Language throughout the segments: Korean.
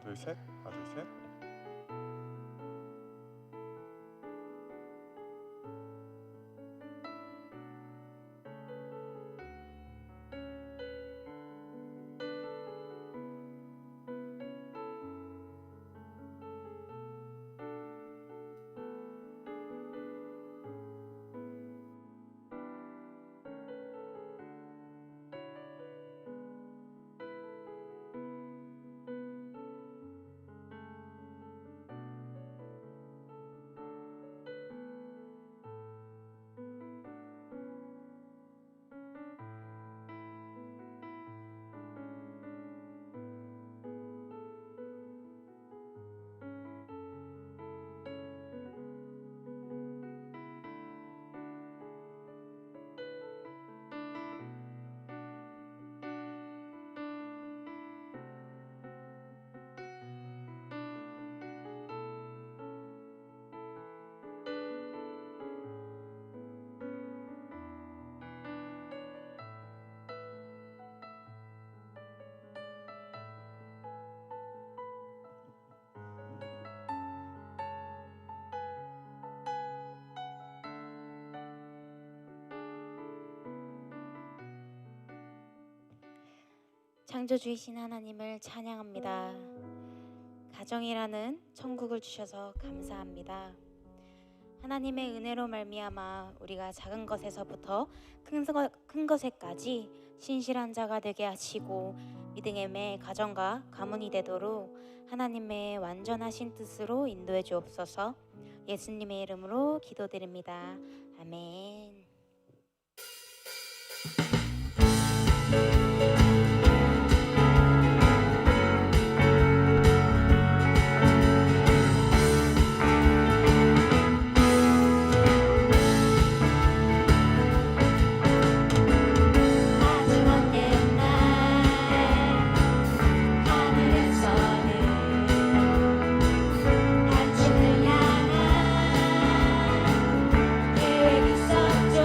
둘, 셋. 하나, 둘, 셋. 창조주이신 하나님을 찬양합니다. 가정이라는 천국을 주셔서 감사합니다. 하나님의 은혜로 말미암아 우리가 작은 것에서부터 큰 것에까지 신실한 자가 되게 하시고 믿음의 가정과 가문이 되도록 하나님의 완전하신 뜻으로 인도해 주옵소서. 예수님의 이름으로 기도드립니다. 아멘. 계획 있었죠.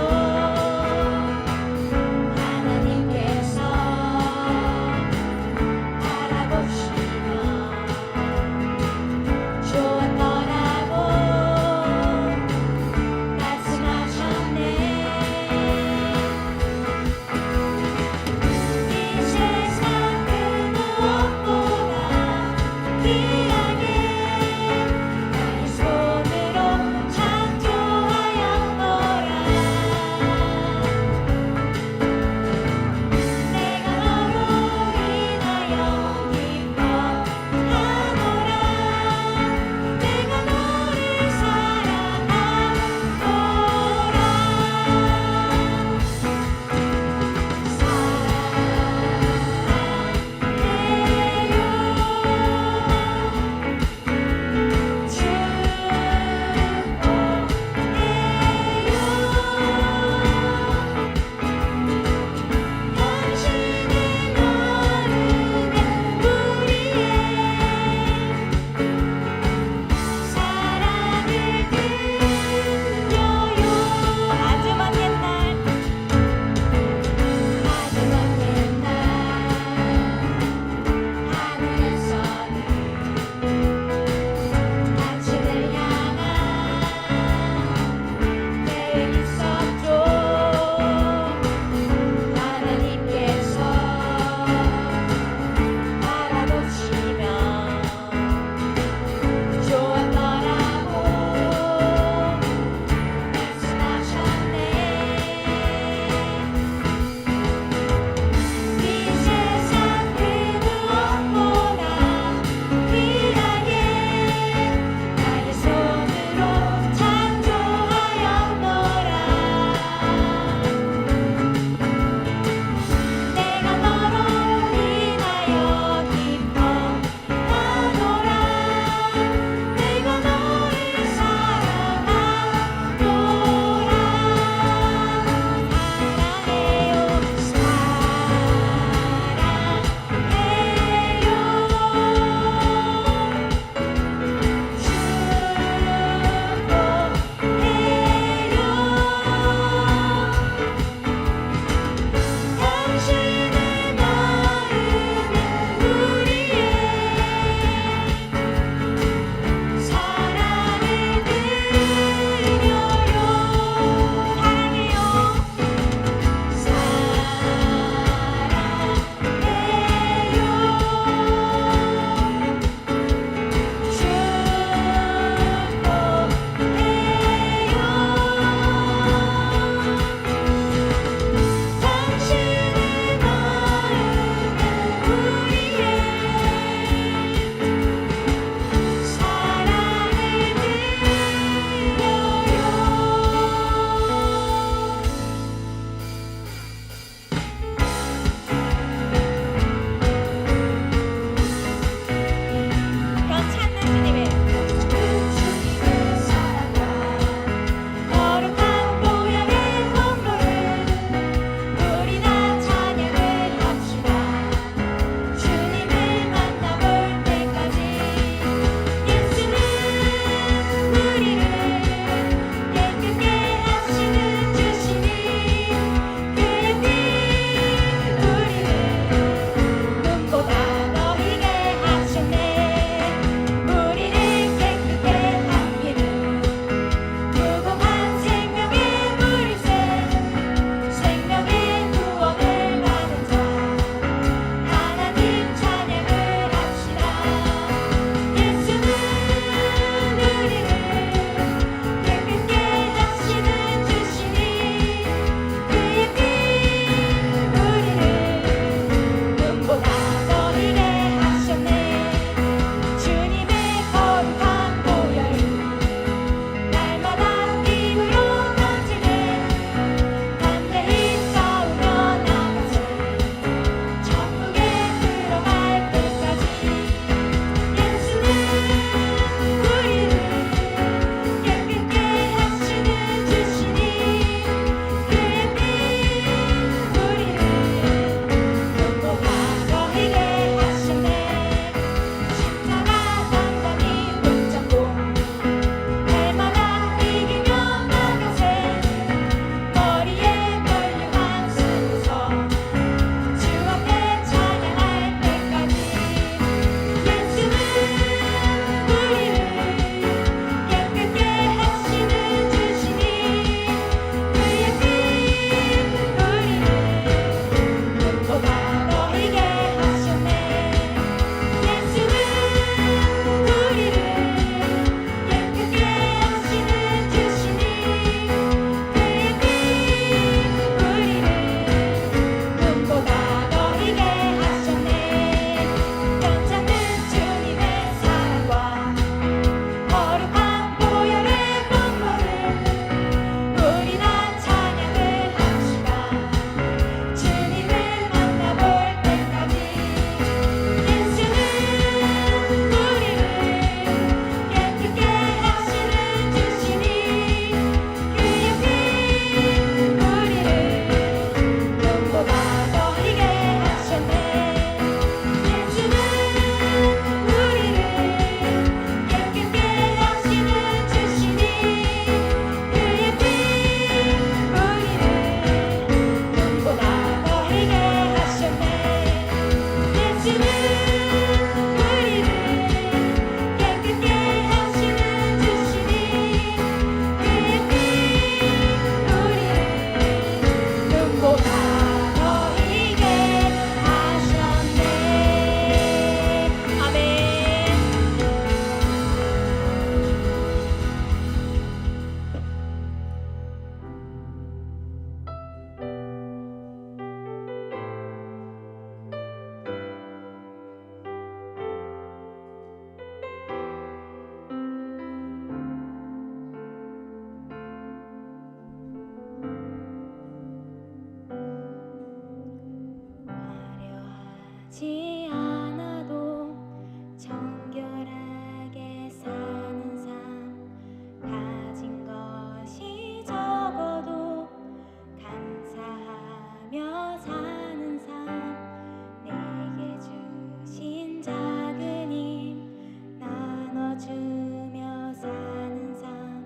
주며 사는 삶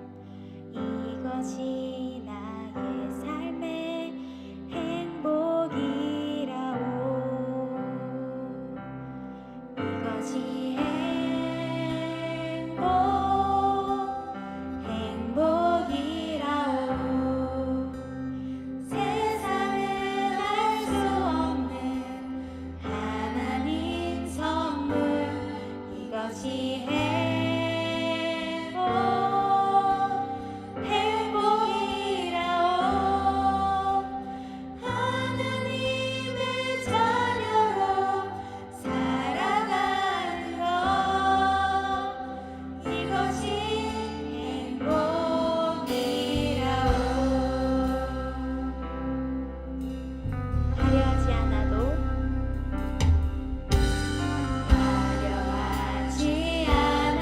이것이 나의 삶의 행복이라오 이것이 행복이라오 세상은 알 수 없는 하나님 선물 이것이 행복이라오 하나님의 자녀로 살아가는 것 이것이 행복이라오 화려하지 않아도 화려하지 않아도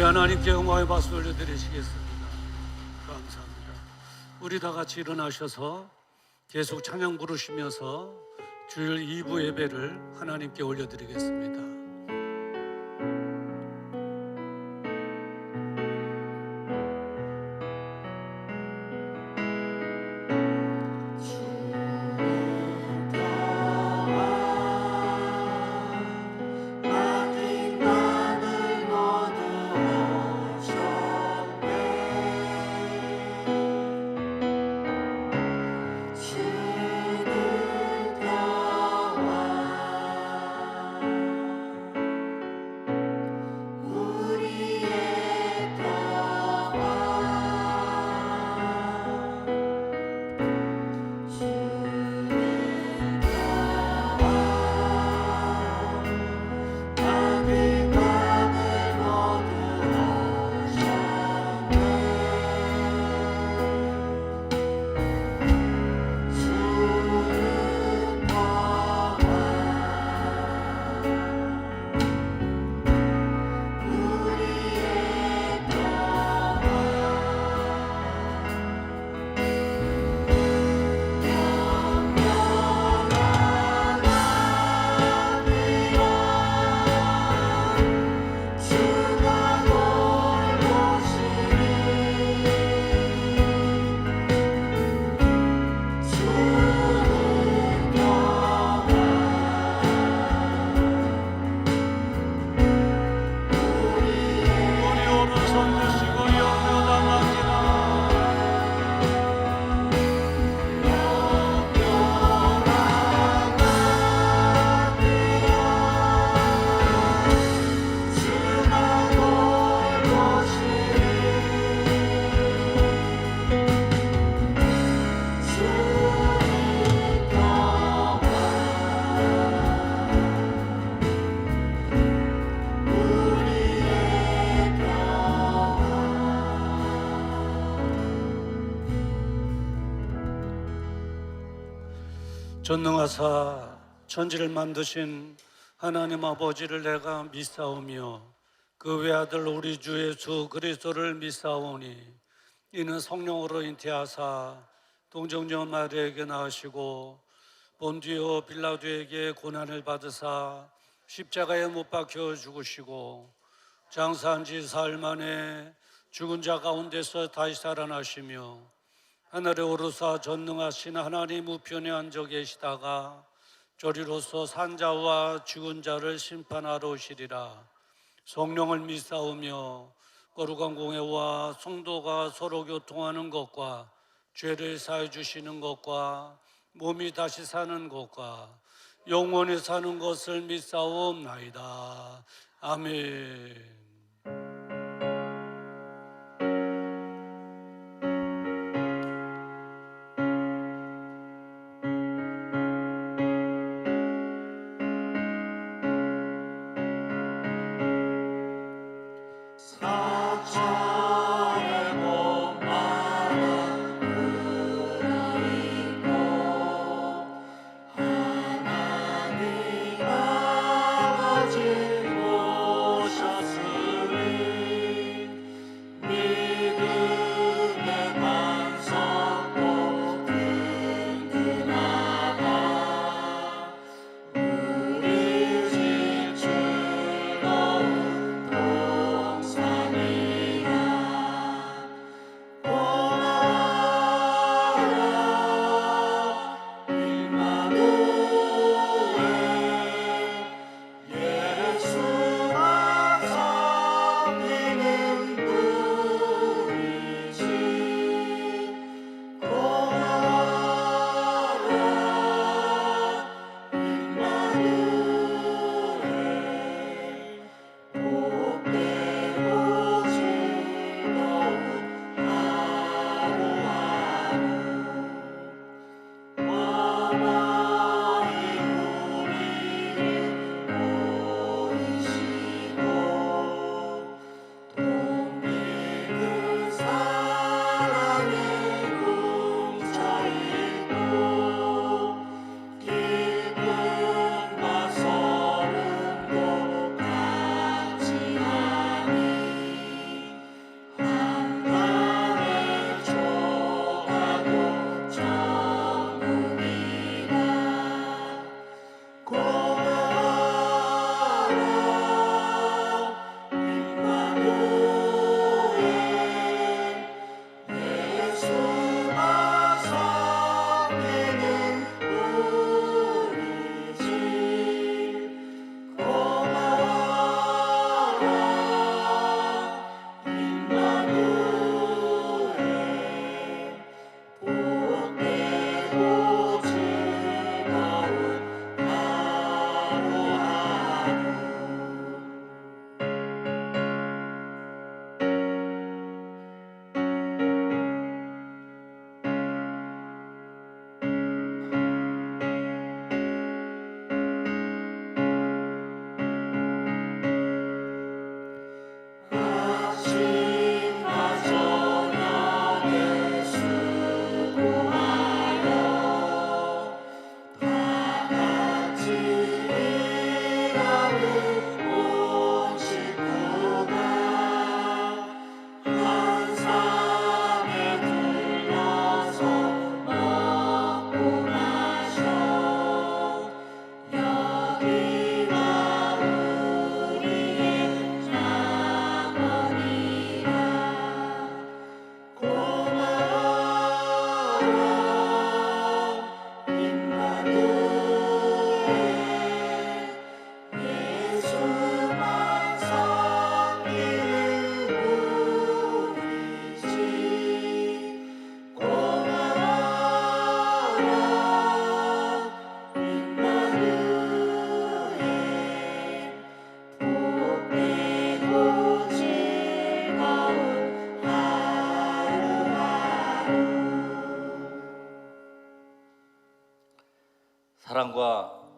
하나님께 영광의 박수 올려드리시겠습니다. 감사합니다. 우리 다 같이 일어나셔서 계속 찬양 부르시면서 주일 2부 예배를 하나님께 올려드리겠습니다. 전능하사 천지를 만드신 하나님 아버지를 내가 믿사오며 그 외아들 우리 주 예수 그리스도를 믿사오니 이는 성령으로 잉태하사 동정녀 마리아에게 낳으시고 본디오 빌라도에게 고난을 받으사 십자가에 못 박혀 죽으시고 장사한 지 사흘 만에 죽은 자 가운데서 다시 살아나시며 하늘에 오르사 전능하신 하나님 우편에 앉아 계시다가 저리로서 산자와 죽은 자를 심판하러 오시리라. 성령을 믿사오며 거룩한 공회와 성도가 서로 교통하는 것과 죄를 사해 주시는 것과 몸이 다시 사는 것과 영원히 사는 것을 믿사옵나이다. 아멘. 하나님 아버지 오셨으니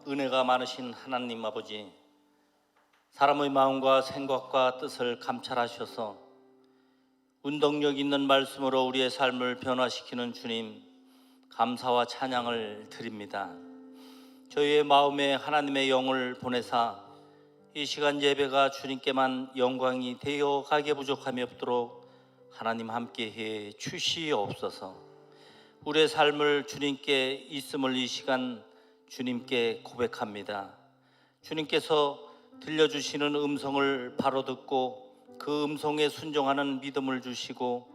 은혜가 많으신 하나님 아버지, 사람의 마음과 생각과 뜻을 감찰하셔서 운동력 있는 말씀으로 우리의 삶을 변화시키는 주님, 감사와 찬양을 드립니다. 저희의 마음에 하나님의 영을 보내사 이 시간 예배가 주님께만 영광이 되어 가게 부족함이 없도록 하나님 함께해 주시옵소서. 우리의 삶을 주님께 있음을 이 시간 주님께 고백합니다. 주님께서 들려주시는 음성을 바로 듣고 그 음성에 순종하는 믿음을 주시고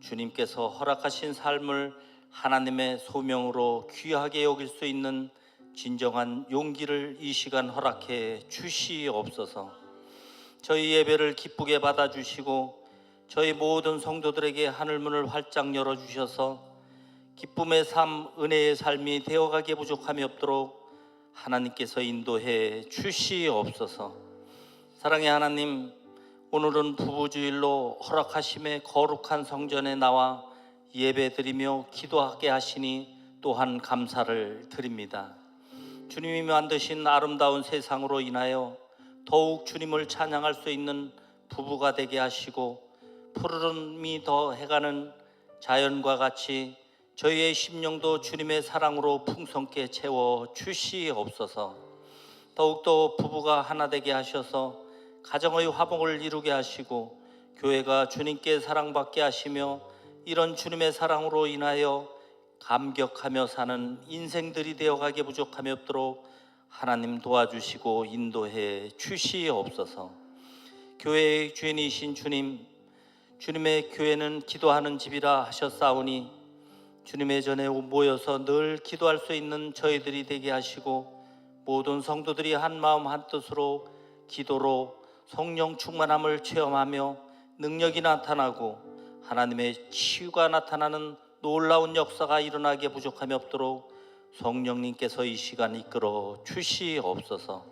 주님께서 허락하신 삶을 하나님의 소명으로 귀하게 여길 수 있는 진정한 용기를 이 시간 허락해 주시옵소서. 저희 예배를 기쁘게 받아주시고 저희 모든 성도들에게 하늘문을 활짝 열어주셔서 기쁨의 삶, 은혜의 삶이 되어가기에 부족함이 없도록 하나님께서 인도해 주시옵소서. 사랑의 하나님, 오늘은 부부주일로 허락하심의 거룩한 성전에 나와 예배드리며 기도하게 하시니 또한 감사를 드립니다. 주님이 만드신 아름다운 세상으로 인하여 더욱 주님을 찬양할 수 있는 부부가 되게 하시고 푸르름이 더해가는 자연과 같이 저희의 심령도 주님의 사랑으로 풍성케 채워 주시옵소서. 더욱더 부부가 하나 되게 하셔서 가정의 화목을 이루게 하시고 교회가 주님께 사랑받게 하시며 이런 주님의 사랑으로 인하여 감격하며 사는 인생들이 되어가게 부족함이 없도록 하나님 도와주시고 인도해 주시옵소서. 교회의 주인이신 주님, 주님의 교회는 기도하는 집이라 하셨사오니 주님의 전에 모여서 늘 기도할 수 있는 저희들이 되게 하시고 모든 성도들이 한 마음 한 뜻으로 기도로 성령 충만함을 체험하며 능력이 나타나고 하나님의 치유가 나타나는 놀라운 역사가 일어나게 부족함이 없도록 성령님께서 이 시간 이끌어 주시옵소서.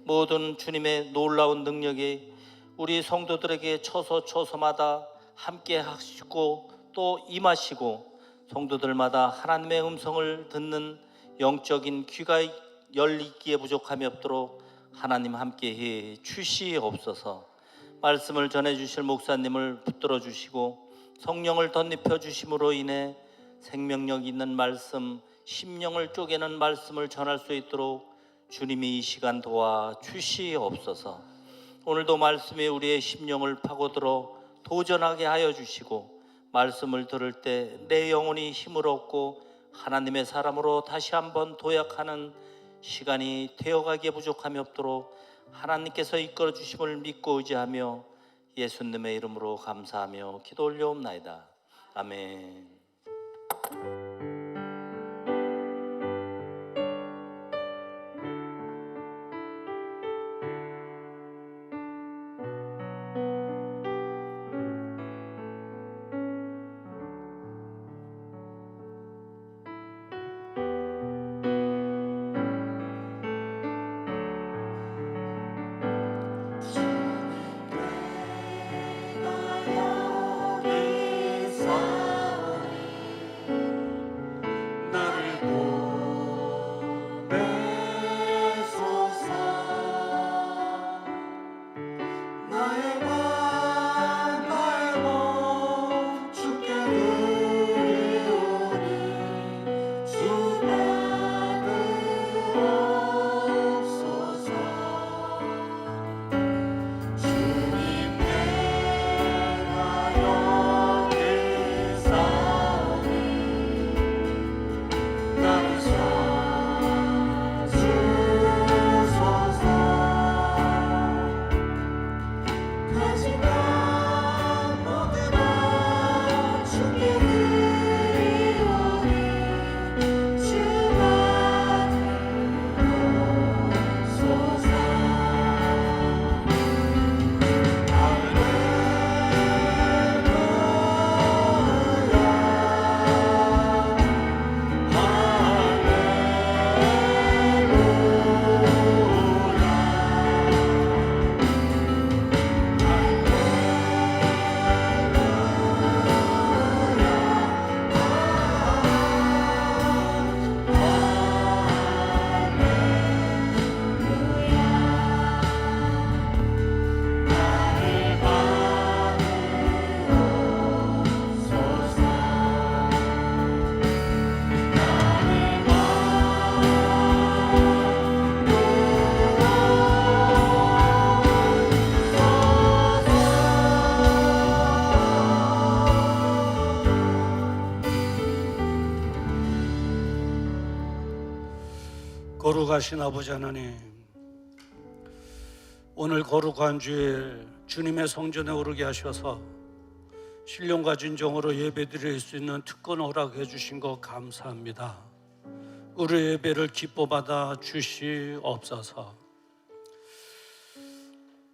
모든 주님의 놀라운 능력이 우리 성도들에게 처소마다 함께 하시고 또 임하시고 성도들마다 하나님의 음성을 듣는 영적인 귀가 열리기에 부족함이 없도록 하나님 함께해 주시옵소서. 말씀을 전해주실 목사님을 붙들어 주시고 성령을 덧입혀 주심으로 인해 생명력 있는 말씀, 심령을 쪼개는 말씀을 전할 수 있도록 주님이 이 시간 도와 주시옵소서. 오늘도 말씀이 우리의 심령을 파고들어 도전하게 하여 주시고 말씀을 들을 때 내 영혼이 힘을 얻고 하나님의 사람으로 다시 한번 도약하는 시간이 되어가기에 부족함이 없도록 하나님께서 이끌어 주심을 믿고 의지하며 예수님의 이름으로 감사하며 기도 올려옵나이다. 아멘. 살아계신 아버지 하나님, 오늘 거룩한 주일 주님의 성전에 오르게 하셔서 신령과 진정으로 예배드릴 수 있는 특권 허락해 주신 것 감사합니다. 우리 예배를 기뻐 받아 주시옵소서.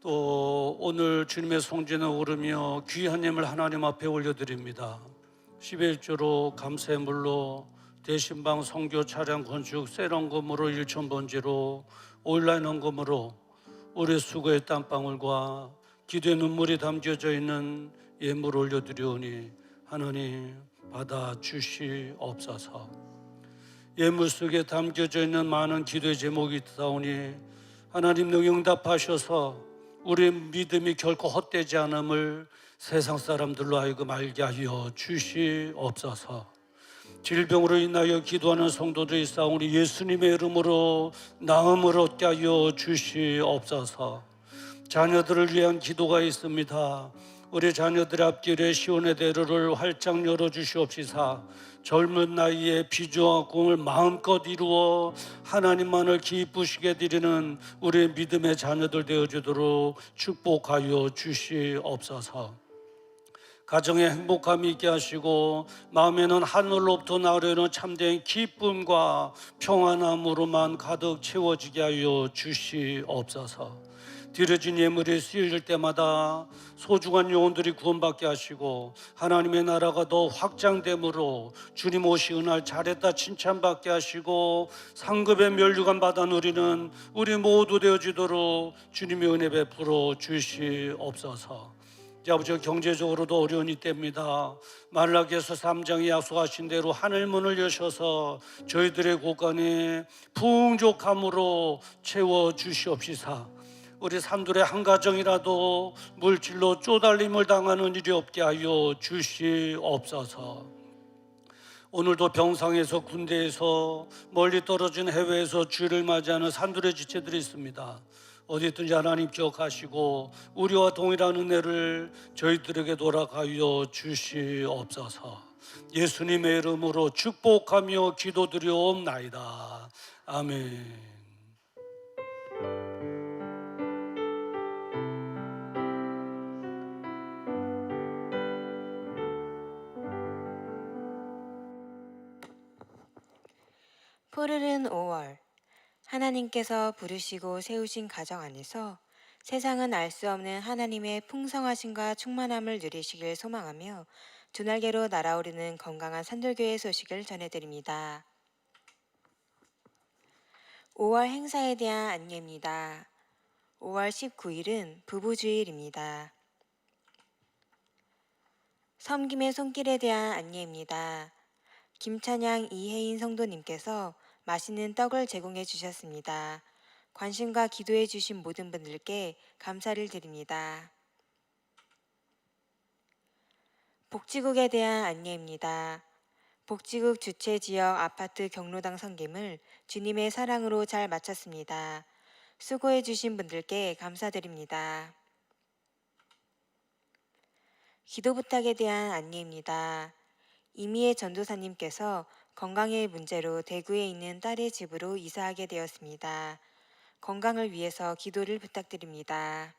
또 오늘 주님의 성전에 오르며 귀한 예물 하나님 앞에 올려드립니다. 11조로 감사물로 대신방 성교 차량 건축 세련금으로 1,000번지로 온라인 헌금으로 우리 수고의 땀방울과 기도의 눈물이 담겨져 있는 예물 올려드리오니 하나님 받아 주시옵소서. 예물 속에 담겨져 있는 많은 기도의 제목이 있사오니 하나님 능응답하셔서 우리의 믿음이 결코 헛되지 않음을 세상 사람들로 하여금 알게 하여 주시옵소서. 질병으로 인하여 기도하는 성도들이 있사오니 예수님의 이름으로 나음을 얻게 하여 주시옵소서. 자녀들을 위한 기도가 있습니다. 우리 자녀들의 앞길에 시온의 대로를 활짝 열어주시옵시사. 젊은 나이에 비전과 꿈을 마음껏 이루어 하나님만을 기쁘시게 드리는 우리의 믿음의 자녀들 되어주도록 축복하여 주시옵소서. 가정에 행복함이 있게 하시고 마음에는 하늘로부터 나오려는 참된 기쁨과 평안함으로만 가득 채워지게 하여 주시옵소서. 드려진 예물이 쓰여질 때마다 소중한 영혼들이 구원받게 하시고 하나님의 나라가 더 확장됨으로 주님 오시는 날 잘했다 칭찬받게 하시고 상급의 면류관 받아 누리는 우리 모두 되어지도록 주님의 은혜 베풀어 주시옵소서. 아버지, 경제적으로도 어려운 이때입니다. 말라기에서 3장에 약속하신 대로 하늘 문을 여셔서 저희들의 곳간에 풍족함으로 채워 주시옵시사. 우리 산돌의 한 가정이라도 물질로 쪼달림을 당하는 일이 없게 하여 주시옵소서. 오늘도 병상에서 군대에서 멀리 떨어진 해외에서 주일을 맞이하는 산돌의 지체들이 있습니다. 어디 있든지 하나님 기억하시고 우리와 동일한 은혜를 저희들에게 돌아가여 주시옵소서. 예수님의 이름으로 축복하며 기도드리옵나이다. 아멘. 푸르른 5월, 하나님께서 부르시고 세우신 가정 안에서 세상은 알 수 없는 하나님의 풍성하심과 충만함을 누리시길 소망하며 두 날개로 날아오르는 건강한 산돌교회 소식을 전해드립니다. 5월 행사에 대한 안내입니다. 5월 19일은 부부주일입니다. 섬김의 손길에 대한 안내입니다. 김찬양 이혜인 성도님께서 맛있는 떡을 제공해 주셨습니다. 관심과 기도해 주신 모든 분들께 감사를 드립니다. 복지국에 대한 안내입니다. 복지국 주최 지역 아파트 경로당 섬김을 주님의 사랑으로 잘 마쳤습니다. 수고해 주신 분들께 감사드립니다. 기도 부탁에 대한 안내입니다. 이미애 전도사님께서 건강의 문제로 대구에 있는 딸의 집으로 이사하게 되었습니다. 건강을 위해서 기도를 부탁드립니다.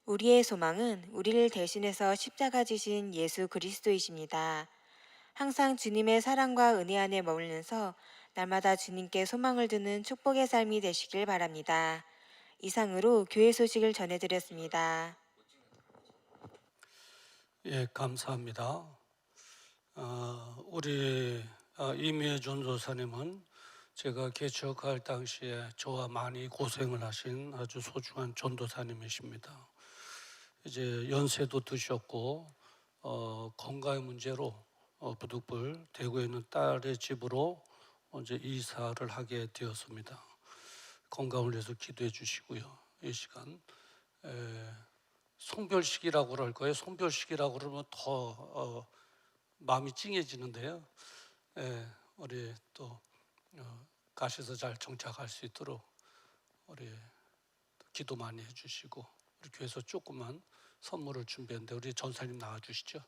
우리의 소망은 우리를 대신해서 십자가 지신 예수 그리스도이십니다. 항상 주님의 사랑과 은혜 안에 머물면서 날마다 주님께 소망을 두는 축복의 삶이 되시길 바랍니다. 이상으로 교회 소식을 전해드렸습니다. 예, 감사합니다. 우리 이미애 전도사님은 제가 개척할 당시에 저와 많이 고생을 하신 아주 소중한 전도사님이십니다. 이제 연세도 드셨고 건강의 문제로 부득불 대구에 있는 딸의 집으로 이제 이사를 하게 되었습니다. 건강을 위해서 기도해 주시고요. 이 시간 송별식이라고 그럴 거예요. 송별식이라고 그러면 더 마음이 찡해지는데요. 우리 또 가셔서 잘 정착할 수 있도록 우리 기도 많이 해주시고 우리 교회에서 조그만 선물을 준비했는데 우리 전사님 나와주시죠.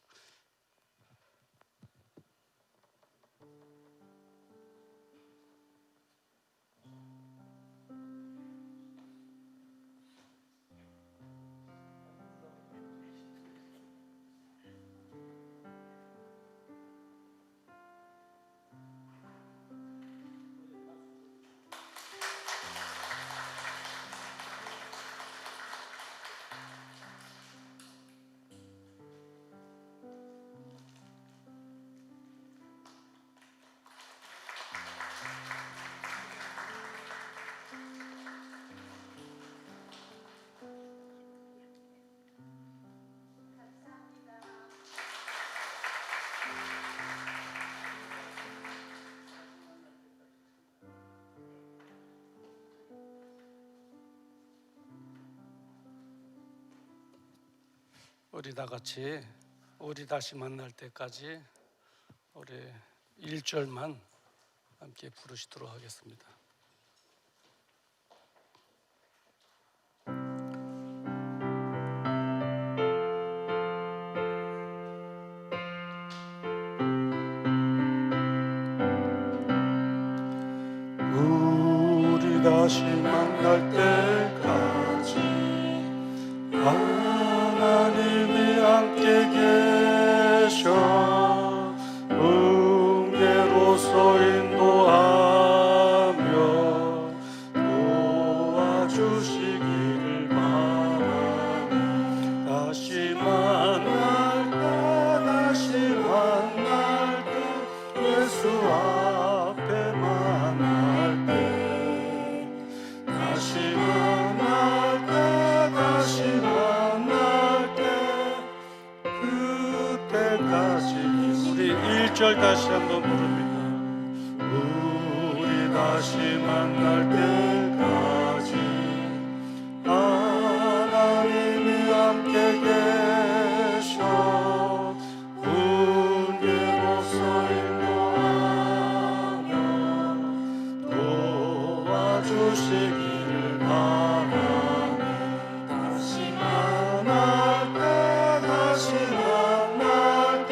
우리 다 같이 우리 다시 만날 때까지 우리 1절만 함께 부르시도록 하겠습니다. 우리 다시 만날 때까지 하나님이 함께 계셔 은혜로서 인도하며 도와주시기를 바라네. 다시 만날 때 예수 앞에 만날 때 다시 만날 때 그때까지 우리 1절 다시 한번 부릅니다. 우리 다시 만날 때까지 하나님이 함께 계셔 은혜로서 인도하며 도와주시기를 바라네. 다시 만날 때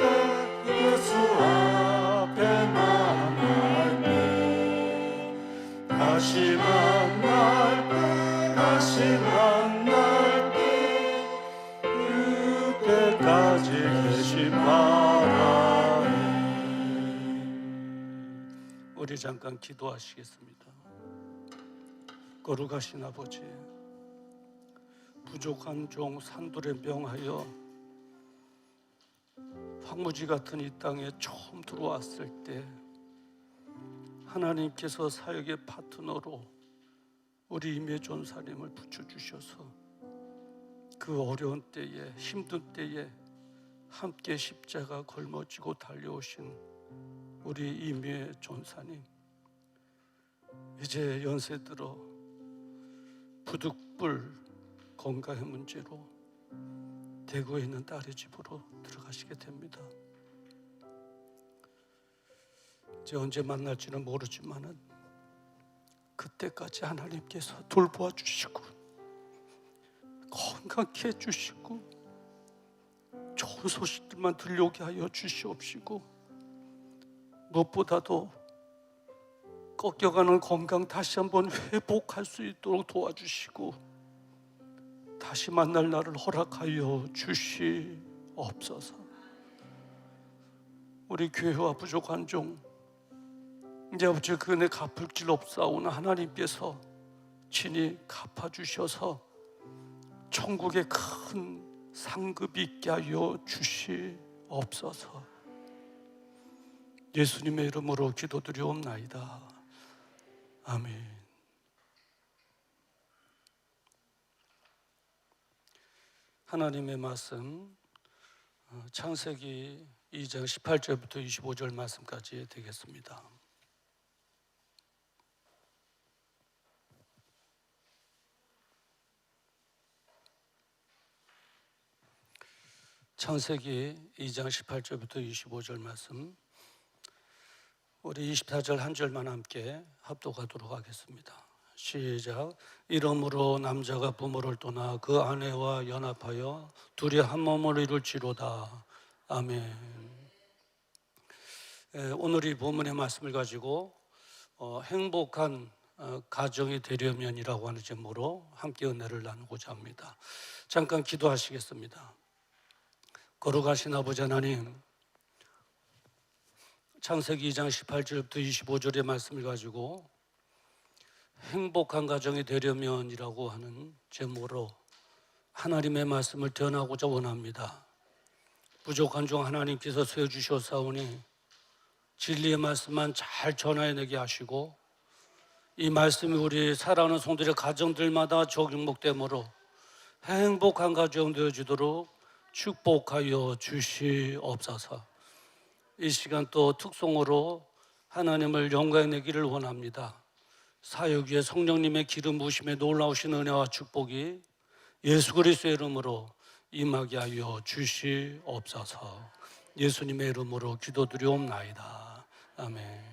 예수 앞에 만날 때 다시 만날 때 그때까지 계신 바라네. 우리 잠깐 기도하시겠습니다. 거룩하신 아버지, 부족한 종 산돌에 명하여 황무지 같은 이 땅에 처음 들어왔을 때 하나님께서 사역의 파트너로 우리 임혜존사님을 붙여주셔서 그 어려운 때에 힘든 때에 함께 십자가 걸머지고 달려오신 우리 임혜존사님, 이제 연세 들어 부득불 건강의 문제로 대구에 있는 딸의 집으로 들어가시게 됩니다. 이제 언제 만날지는 모르지만은 그때까지 하나님께서 돌보아 주시고 건강케 해주시고 좋은 소식들만 들려오게 하여 주시옵시고 무엇보다도 꺾여가는 건강 다시 한번 회복할 수 있도록 도와주시고 다시 만날 날을 허락하여 주시옵소서. 우리 교회와 부족한 종 이제 아버지 그 은혜 갚을 길 없사오나 하나님께서 친히 갚아주셔서 천국에 큰 상급이 있게 하여 주시옵소서. 예수님의 이름으로 기도드리옵나이다. 아멘. 하나님의 말씀 창세기 2장 18절부터 25절 말씀까지 되겠습니다. 창세기 2장 18절부터 25절 말씀, 우리 24절 한 절만 함께 합독하도록 하겠습니다. 시작. 이러므로 남자가 부모를 떠나 그 아내와 연합하여 둘이 한 몸을 이룰지로다. 아멘. 오늘 이 본문의 말씀을 가지고 행복한 가정이 되려면이라고 하는 제목으로 함께 은혜를 나누고자 합니다. 잠깐 기도하시겠습니다. 거룩하신 아버지 하나님, 창세기 2장 18절부터 25절의 말씀을 가지고 행복한 가정이 되려면이라고 하는 제목으로 하나님의 말씀을 전하고자 원합니다. 부족한 종 하나님께서 세워주셨사오니 진리의 말씀만 잘 전해내게 하시고 이 말씀이 우리 사랑하는 성도들의 가정들마다 적용되므로 행복한 가정 되어지도록 축복하여 주시옵소서. 이 시간 또 특송으로 하나님을 영광내기를 원합니다. 사역 위에 성령님의 기름 부으심에 놀라우신 은혜와 축복이 예수 그리스도의 이름으로 임하게 하여 주시옵소서. 예수님의 이름으로 기도드리옵나이다. 아멘.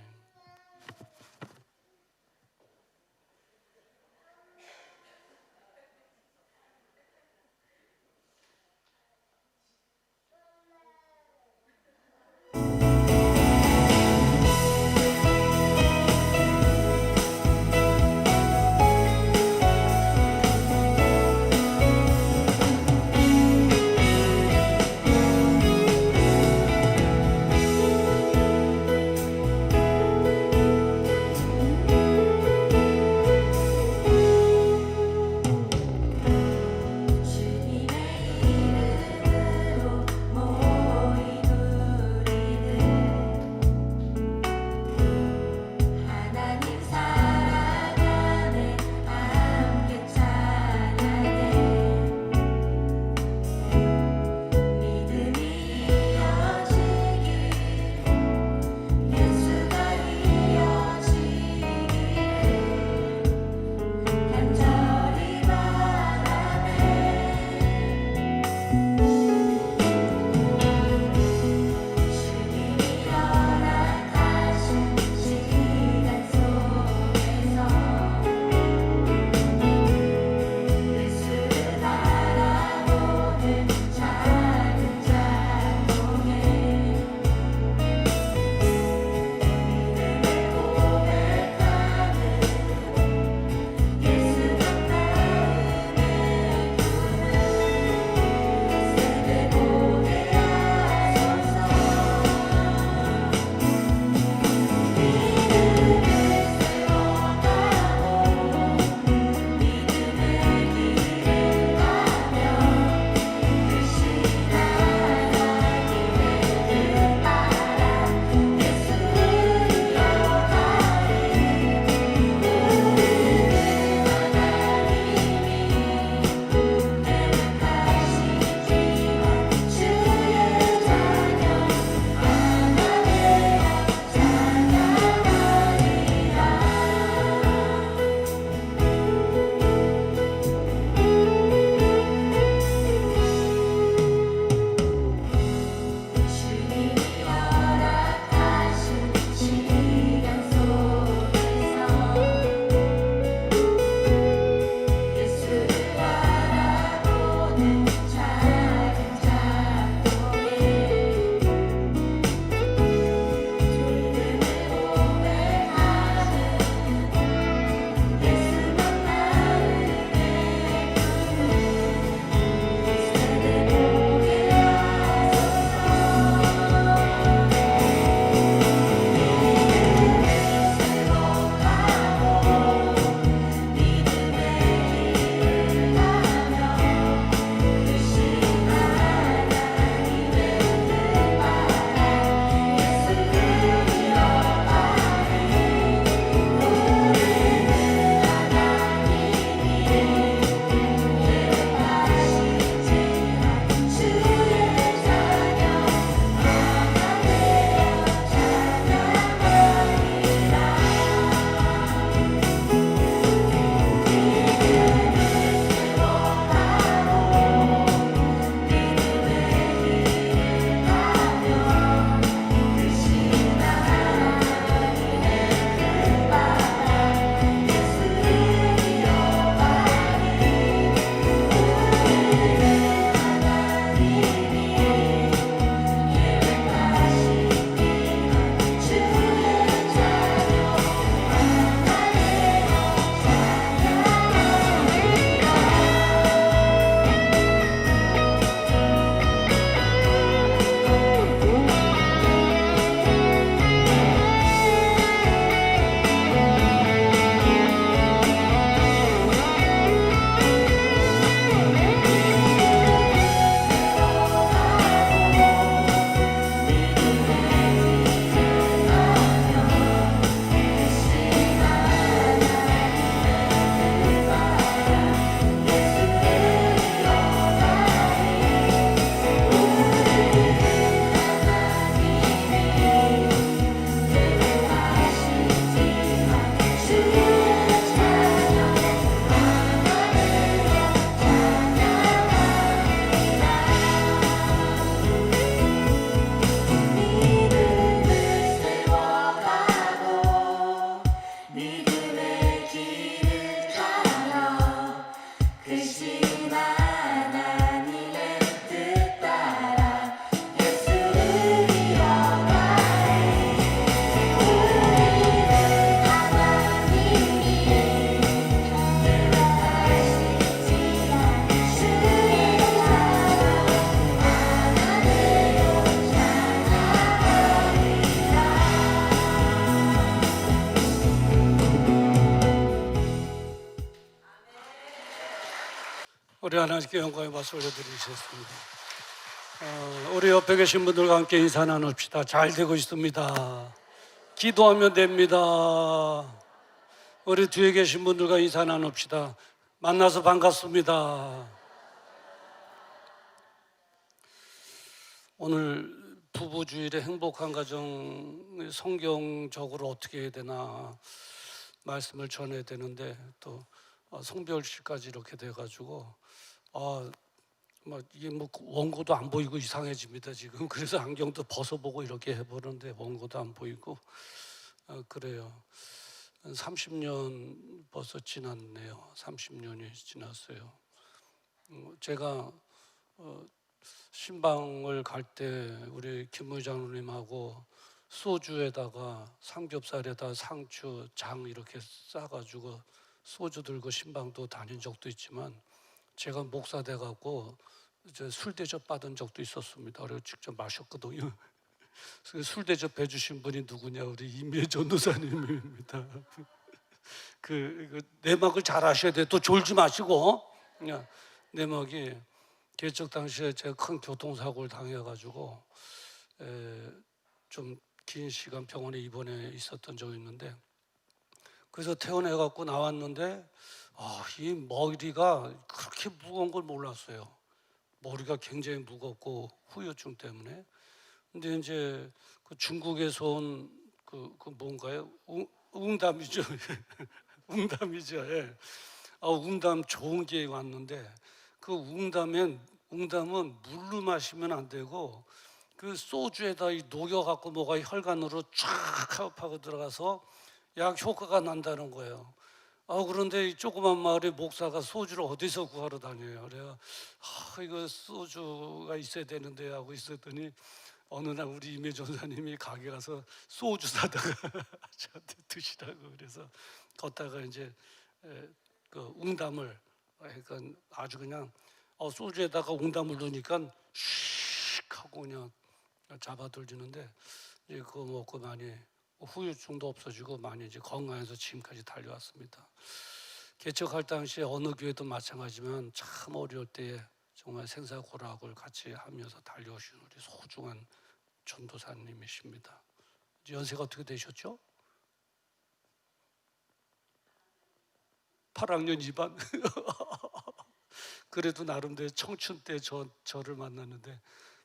우리 하나님께 영광의 박수 올려드리겠습니다. 우리 옆에 계신 분들과 함께 인사 나눕시다. 잘 되고 있습니다. 기도하면 됩니다. 우리 뒤에 계신 분들과 인사 나눕시다. 만나서 반갑습니다. 오늘 부부주일의 행복한 가정 성경적으로 어떻게 해야 되나 말씀을 전해야 되는데 또 성별시까지 이렇게 돼가지고 이게 뭐 원고도 안 보이고 이상해집니다 지금. 그래서 안경도 벗어보고 이렇게 해보는데 원고도 안 보이고 그래요. 30년 벌써 지났네요. 30년이 지났어요. 제가 신방을 갈 때 우리 김 의장님하고 소주에다가 삼겹살에다 상추, 장 이렇게 싸가지고 소주 들고 신방도 다닌 적도 있지만 제가 목사 돼갖고 이제 술 대접 받은 적도 있었습니다. 그래서 직접 마셨거든요. 술 대접 해주신 분이 누구냐? 우리 임혜 전도사님입니다. 그 내막을 잘 아셔야 돼. 또 졸지 마시고. 내막이 개척 당시에 제가 큰 교통사고를 당해가지고 좀 긴 시간 병원에 입원해 있었던 적이 있는데, 그래서 퇴원해갖고 나왔는데 이 머리가 그렇게 무거운 걸 몰랐어요. 머리가 굉장히 무겁고 후유증 때문에. 근데 이제 그 중국에서 온 그 뭔가요? 웅담이죠. 웅담이죠. 예. 웅담 좋은 게 왔는데 그 웅담은 물로 마시면 안 되고 그 소주에다 녹여갖고 뭐가 혈관으로 쫙 파고 들어가서 약 효과가 난다는 거예요. 그런데 이 조그만 마을에 목사가 소주를 어디서 구하러 다녀요. 그래요. 이거 소주가 있어야 되는데 하고 있었더니 어느 날 우리 임혜 전사님이 가게 가서 소주 사다가 저한테 드시라고 그래서 걷다가 이제 그 웅담을, 그러니까 아주 그냥 소주에다가 웅담을 넣으니까 슉 하고 그냥 잡아들지는데 이제 그거 먹고 많이 후유증도 없어지고 많이 이제 건강해서 지금까지 달려왔습니다. 개척할 당시에 어느 교회도 마찬가지지만 참 어려울 때에 정말 생사고락을 같이 하면서 달려오신 우리 소중한 전도사님이십니다. 연세가 어떻게 되셨죠? 8학년 2반. 그래도 나름대로 청춘 때 저를 만났는데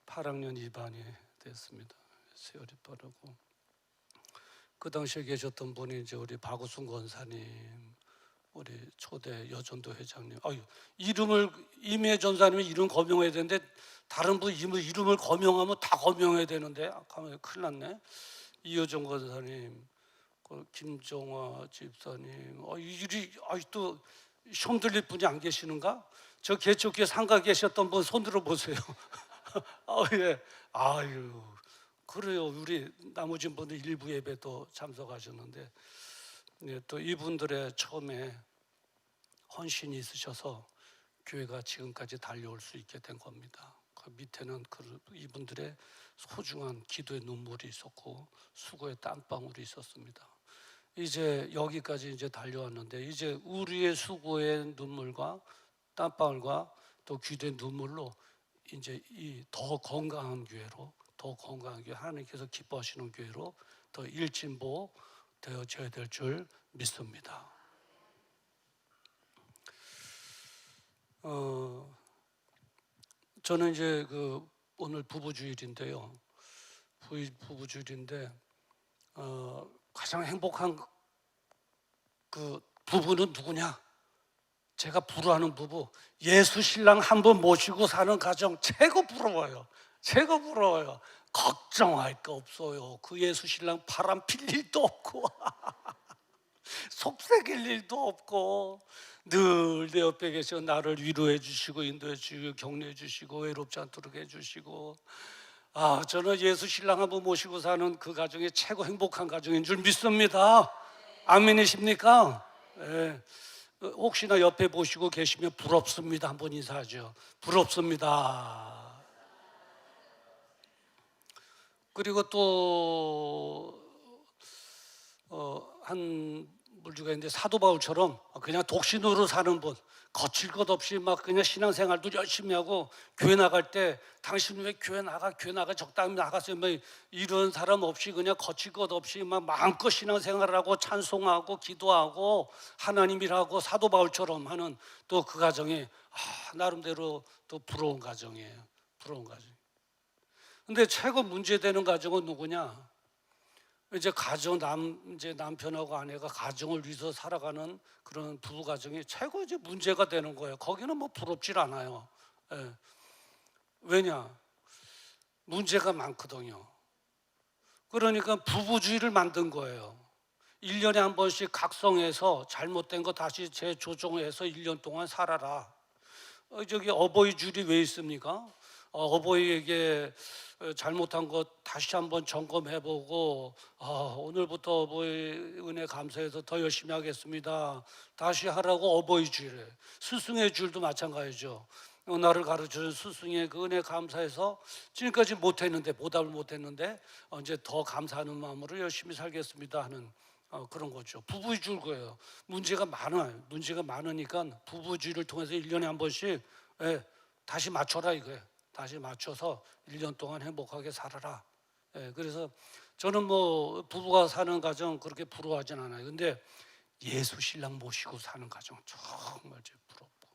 8학년 2반이 됐습니다. 세월이 빠르고. 그 당시에 계셨던 분이 이제 우리 박우순 권사님, 우리 초대 여전도 회장님. 이름을 임혜 전사님이 이름 거명해야 되는데 다른 분 이름을 거명하면 다 거명해야 되는데 가면 큰일 났네. 이효정 권사님, 김종화 집사님. 이리 또 손 들릴 분이 안 계시는가? 저 개척교회 상가 계셨던 분 손 들어 보세요. 예. 그래요. 우리 나머지 분들 일부 예배도 참석하셨는데, 또 이분들의 처음에 헌신이 있으셔서 교회가 지금까지 달려올 수 있게 된 겁니다. 그 밑에는 이분들의 소중한 기도의 눈물이 있었고 수고의 땀방울이 있었습니다. 이제 여기까지 이제 달려왔는데 이제 우리의 수고의 눈물과 땀방울과 또 기도의 눈물로 이제 이 더 건강한 교회로, 더 건강한 교회, 하나님께서 기뻐하시는 교회로 더 일진보 되어져야 될 줄 믿습니다. 저는 이제 오늘 부부주일인데요. 부부주일인데 가장 행복한 그 부부는 누구냐? 제가 부러워하는 부부, 예수 신랑 한 분 모시고 사는 가정 최고 부러워요. 최고 부러워요. 걱정할 거 없어요. 그 예수 신랑 바람 필 일도 없고 속삭일 일도 없고 늘 내 옆에 계셔 나를 위로해 주시고 인도해 주시고 격려해 주시고 외롭지 않도록 해 주시고. 저는 예수 신랑 한 분 모시고 사는 그 가정이 최고 행복한 가정인 줄 믿습니다. 아멘이십니까? 네. 혹시나 옆에 보시고 계시면 부럽습니다. 한번 인사하죠. 부럽습니다. 그리고 또 한 물주가 있는데 사도 바울처럼 그냥 독신으로 사는 분, 거칠 것 없이 막 그냥 신앙생활도 열심히 하고 교회 나갈 때 당신 왜 교회 나가 적당히 나가세요 뭐 이런 사람 없이 그냥 거칠 것 없이 막 마음껏 신앙생활하고 찬송하고 기도하고 하나님이라고 사도 바울처럼 하는 또 그 가정이 나름대로 또 부러운 가정이에요. 부러운 가정. 근데 최고 문제되는 가정은 누구냐? 이제 이제 남편하고 아내가 가정을 위해서 살아가는 그런 부부 가정이 최고 이제 문제가 되는 거예요. 거기는 뭐 부럽질 않아요. 예. 왜냐? 문제가 많거든요. 그러니까 부부주의를 만든 거예요. 1년에 한 번씩 각성해서 잘못된 거 다시 재조정해서 1년 동안 살아라. 저기 어버이 줄이 왜 있습니까? 어버이에게 잘못한 것 다시 한번 점검해보고 오늘부터 어버이 은혜 감사해서 더 열심히 하겠습니다. 다시 하라고 어버이 줄에 스승의 줄도 마찬가지죠. 나를 가르쳐준 스승의 그 은혜 감사해서 지금까지 못했는데 보답을 못했는데 이제 더 감사하는 마음으로 열심히 살겠습니다 하는 그런 거죠. 부부줄 거예요. 문제가 많아요. 문제가 많으니까 부부주의를 통해서 1년에 한 번씩 다시 맞춰라 이거예요. 다시 맞춰서 1년 동안 행복하게 살아라. 그래서 저는 뭐 부부가 사는 가정 그렇게 부러워하진 않아요. 근데 예수 신랑 모시고 사는 가정 정말 부럽고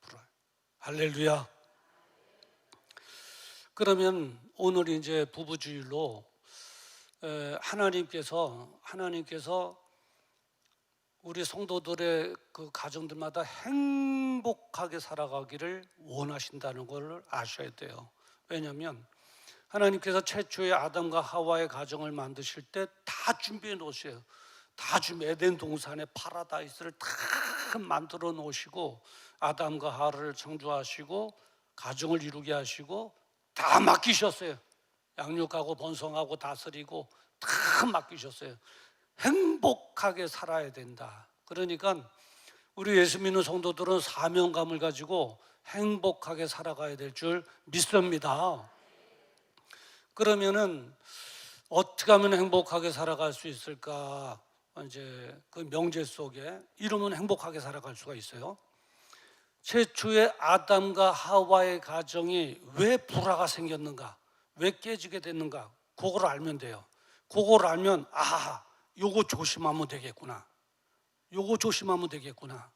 부러워요. 할렐루야. 그러면 오늘 이제 부부주일로 하나님께서 우리 성도들의 그 가정들마다 행복하게 살아가기를 원하신다는 걸 아셔야 돼요. 왜냐하면 하나님께서 최초의 아담과 하와의 가정을 만드실 때 다 준비해 놓으세요. 다 에덴 동산의 파라다이스를 다 만들어 놓으시고 아담과 하와를 창조하시고 가정을 이루게 하시고 다 맡기셨어요. 양육하고 번성하고 다스리고 다 맡기셨어요. 행복하게 살아야 된다. 그러니까 우리 예수 믿는 성도들은 사명감을 가지고 행복하게 살아가야 될 줄 믿습니다. 그러면은 어떻게 하면 행복하게 살아갈 수 있을까? 이제 그 명제 속에 이러면 행복하게 살아갈 수가 있어요. 최초의 아담과 하와의 가정이 왜 불화가 생겼는가? 왜 깨지게 됐는가? 그걸 알면 돼요. 그걸 알면 요거 조심하면 되겠구나. 요거 조심하면 되겠구나.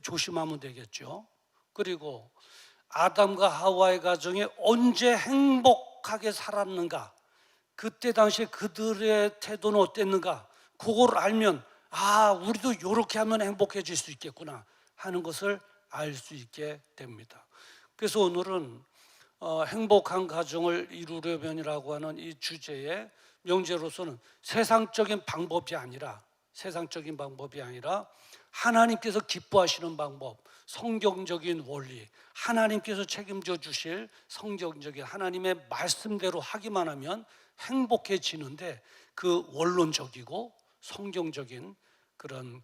조심하면 되겠죠. 그리고 아담과 하와의 가정이 언제 행복하게 살았는가? 그때 당시에 그들의 태도는 어땠는가? 그걸 알면 우리도 이렇게 하면 행복해질 수 있겠구나 하는 것을 알 수 있게 됩니다. 그래서 오늘은 행복한 가정을 이루려면이라고 하는 이 주제의 명제로서는 세상적인 방법이 아니라 하나님께서 기뻐하시는 방법, 성경적인 원리, 하나님께서 책임져 주실 성경적인 하나님의 말씀대로 하기만 하면 행복해지는데 그 원론적이고 성경적인 그런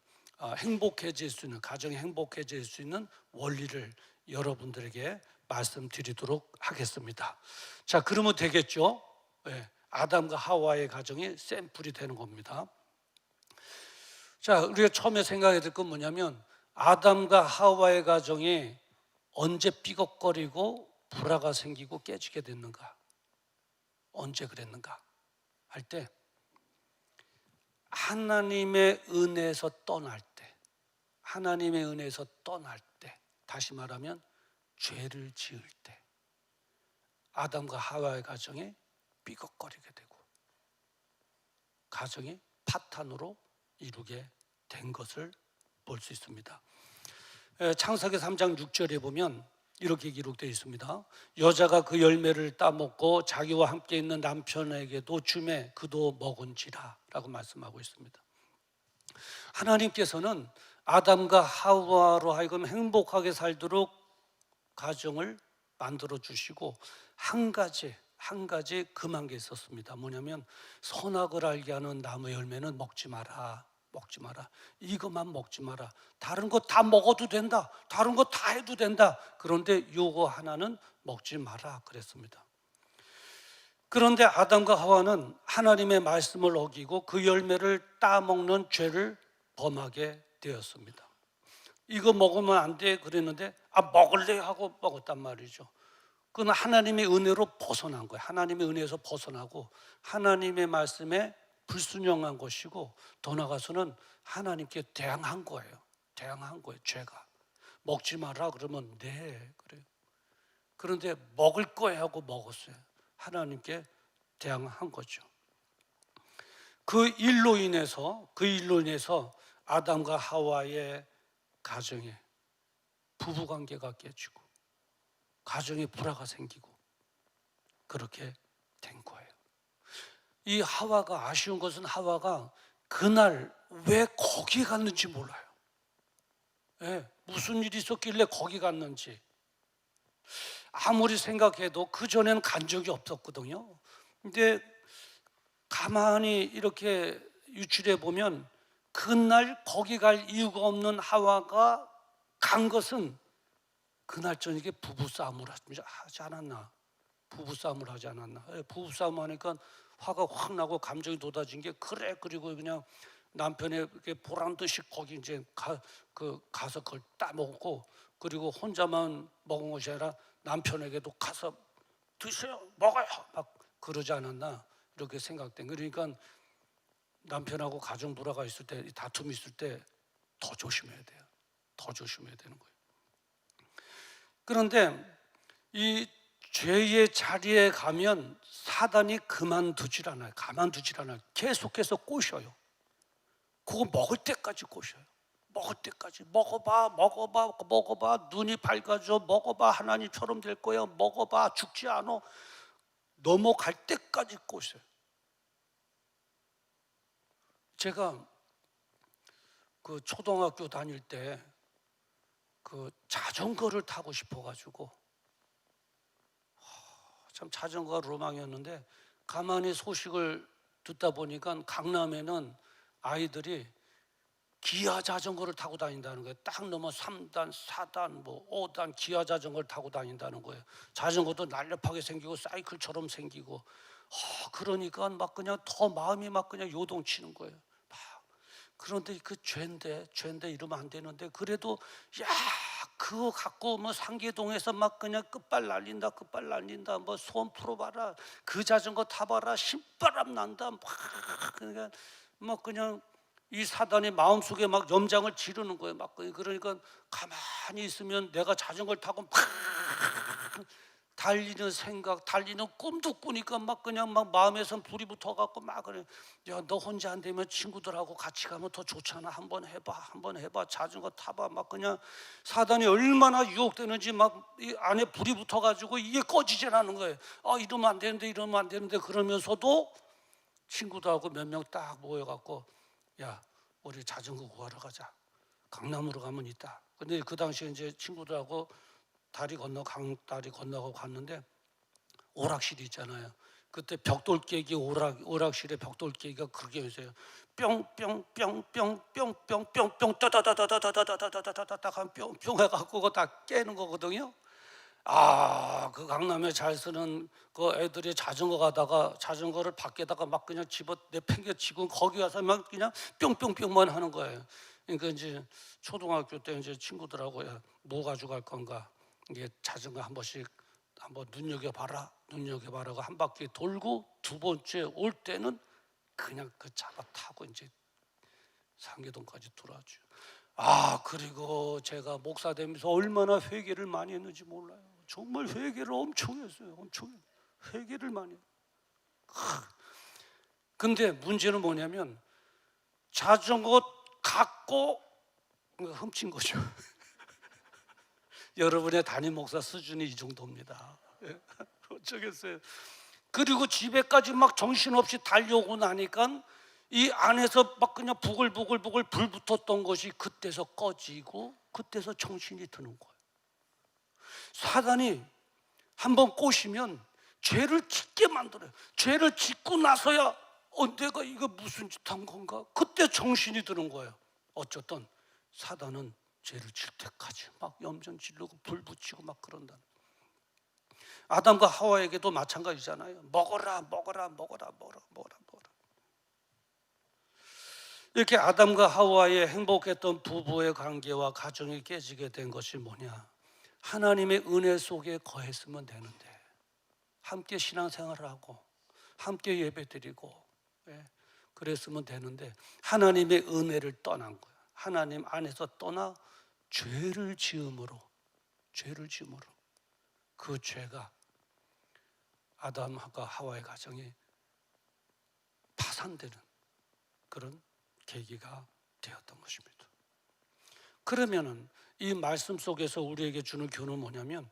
행복해질 수 있는, 가정이 행복해질 수 있는 원리를 여러분들에게 말씀드리도록 하겠습니다. 자, 그러면 되겠죠? 아담과 하와의 가정이 샘플이 되는 겁니다. 자, 우리가 처음에 생각해야 될 건 뭐냐면 아담과 하와의 가정이 언제 삐걱거리고 불화가 생기고 깨지게 됐는가? 언제 그랬는가? 할 때 하나님의 은혜에서 떠날 때, 다시 말하면 죄를 지을 때 아담과 하와의 가정이 삐걱거리게 되고 가정이 파탄으로 이루게 된 것을 볼 수 있습니다. 창세기 3장 6절에 보면 이렇게 기록되어 있습니다. 여자가 그 열매를 따먹고 자기와 함께 있는 남편에게도 주매 그도 먹은지라 라고 말씀하고 있습니다. 하나님께서는 아담과 하와로 하여금 행복하게 살도록 가정을 만들어 주시고 한 가지 금한 게 있었습니다. 뭐냐면 선악을 알게 하는 나무 열매는 먹지 마라. 이것만 먹지 마라. 다른 거 다 먹어도 된다. 다른 거 다 해도 된다. 그런데 요거 하나는 먹지 마라 그랬습니다. 그런데 아담과 하와는 하나님의 말씀을 어기고 그 열매를 따먹는 죄를 범하게 되었습니다. 이거 먹으면 안 돼 그랬는데 먹을래 하고 먹었단 말이죠. 그건 하나님의 은혜로 벗어난 거예요. 하나님의 은혜에서 벗어나고 하나님의 말씀에 불순종한 것이고, 더 나아가서는 하나님께 대항한 거예요. 대항한 거예요. 죄가. 먹지 마라 그러면 네 그래요. 그런데 먹을 거야 하고 먹었어요. 하나님께 대항한 거죠. 그 일로 인해서 아담과 하와의 가정에 부부관계가 깨지고 가정에 불화가 생기고 그렇게 된 거예요. 이 하와가 아쉬운 것은 하와가 그날 왜 거기 갔는지 몰라요. 네, 무슨 일이 있었길래 거기 갔는지 아무리 생각해도 그 전에는 간 적이 없었거든요. 근데 가만히 이렇게 유출해 보면 그날 거기 갈 이유가 없는 하와가 간 것은 그날 저녁에 부부싸움을 하지 않았나? 부부싸움을 하지 않았나? 부부싸움 하니까 화가 확 나고 감정이 돋아진 게 그래. 그리고 그냥 남편에게 보란 듯이 거기 이제 가서 그걸 따먹고, 그리고 혼자만 먹은 것이 아니라 남편에게도 가서 드세요, 먹어요, 막 그러지 않았나? 이렇게 생각된. 그러니까 남편하고 가정 불화가 있을 때, 다툼이 있을 때 더 조심해야 돼요. 더 조심해야 되는 거예요. 그런데 이 죄의 자리에 가면 사단이 가만두질 않아요. 계속해서 꼬셔요. 그거 먹을 때까지 꼬셔요. 먹을 때까지 먹어봐. 눈이 밝아져. 먹어봐. 하나님처럼 될 거야. 먹어봐. 죽지 않아. 넘어갈 때까지 꼬셔요. 제가 그 초등학교 다닐 때 그 자전거를 타고 싶어가지고, 참 자전거가 로망이었는데, 가만히 소식을 듣다 보니까 강남에는 아이들이 기아 자전거를 타고 다닌다는 거예요. 딱 넘어 3단, 4단, 5단 기아 자전거를 타고 다닌다는 거예요. 자전거도 날렵하게 생기고 사이클처럼 생기고, 그러니까 막 그냥 더 마음이 막 그냥 요동치는 거예요. 그런데 그 죄인데 이러면 안 되는데, 그래도 그거 갖고 상계동에서 막 그냥 끝발 날린다, 소원 풀어봐라, 그 자전거 타봐라, 신바람 난다, 그러니까 그냥 이 사단이 마음속에 막 염장을 지르는 거예요. 그러니까 가만히 있으면 내가 자전거를 타고 막 달리는 생각, 달리는 꿈도 꾸니까 그냥 마음에선 불이 붙어갖고 그래. 야, 너 혼자 안 되면 친구들하고 같이 가면 더 좋잖아. 한번 해봐. 자전거 타봐. 그냥 사단이 얼마나 유혹되는지 이 안에 불이 붙어가지고 이게 꺼지질 않는 거예요. 이러면 안 되는데 그러면서도 친구들하고 몇 명 딱 모여갖고, 야, 우리 자전거 구하러 가자. 강남으로 가면 있다. 근데 그 당시에 이제 친구들하고 강다리 건너고 갔는데 오락실이 있잖아요. 그때 벽돌 깨기 오락실에 벽돌 깨기가 그렇게 있어요. 뿅뿅뿅뿅뿅뿅뿅 따다다다다다다다다다다다다 하면 뿅뿅 해갖고 그거 다 깨는 거거든요. 그 강남에 잘 쓰는 그 애들이 자전거 가다가 자전거를 밖에다가 그냥 내팽개치고 거기 가서 그냥 뿅뿅뿅만 하는 거예요. 그러니까 이제 초등학교 때 이제 친구들하고, 야, 뭐 가져갈 건가? 이게 자전거 한번 눈여겨봐라고 한 바퀴 돌고, 두 번째 올 때는 그냥 잡아 타고 이제 상계동까지 돌아왔죠. 그리고 제가 목사 되면서 얼마나 회개를 많이 했는지 몰라요. 정말 회개를 엄청 했어요. 회개를 많이 했어요. 근데 문제는 뭐냐면 자전거 갖고 훔친 거죠. 여러분의 담임 목사 수준이 이 정도입니다. 어쩌겠어요. 그리고 집에까지 정신없이 달려오고 나니까 이 안에서 그냥 부글부글 불 붙었던 것이 그때서 꺼지고, 그때서 정신이 드는 거예요. 사단이 한번 꼬시면 죄를 짓게 만들어요. 죄를 짓고 나서야 내가 이거 무슨 짓 한 건가? 그때 정신이 드는 거예요. 어쨌든 사단은 죄를 질 때까지 염전 지르고 불 붙이고 그런다. 아담과 하와에게도 마찬가지잖아요. 먹어라, 먹어라, 먹어라, 먹어라, 먹어라, 먹어라. 이렇게 아담과 하와의 행복했던 부부의 관계와 가정이 깨지게 된 것이 뭐냐? 하나님의 은혜 속에 거했으면 되는데, 함께 신앙생활을 하고 함께 예배드리고 그랬으면 되는데 하나님의 은혜를 떠난 거야. 하나님 안에서 떠나 죄를 지음으로 그 죄가 아담과 하와의 가정이 파산되는 그런 계기가 되었던 것입니다. 그러면은 이 말씀 속에서 우리에게 주는 교훈은 뭐냐면,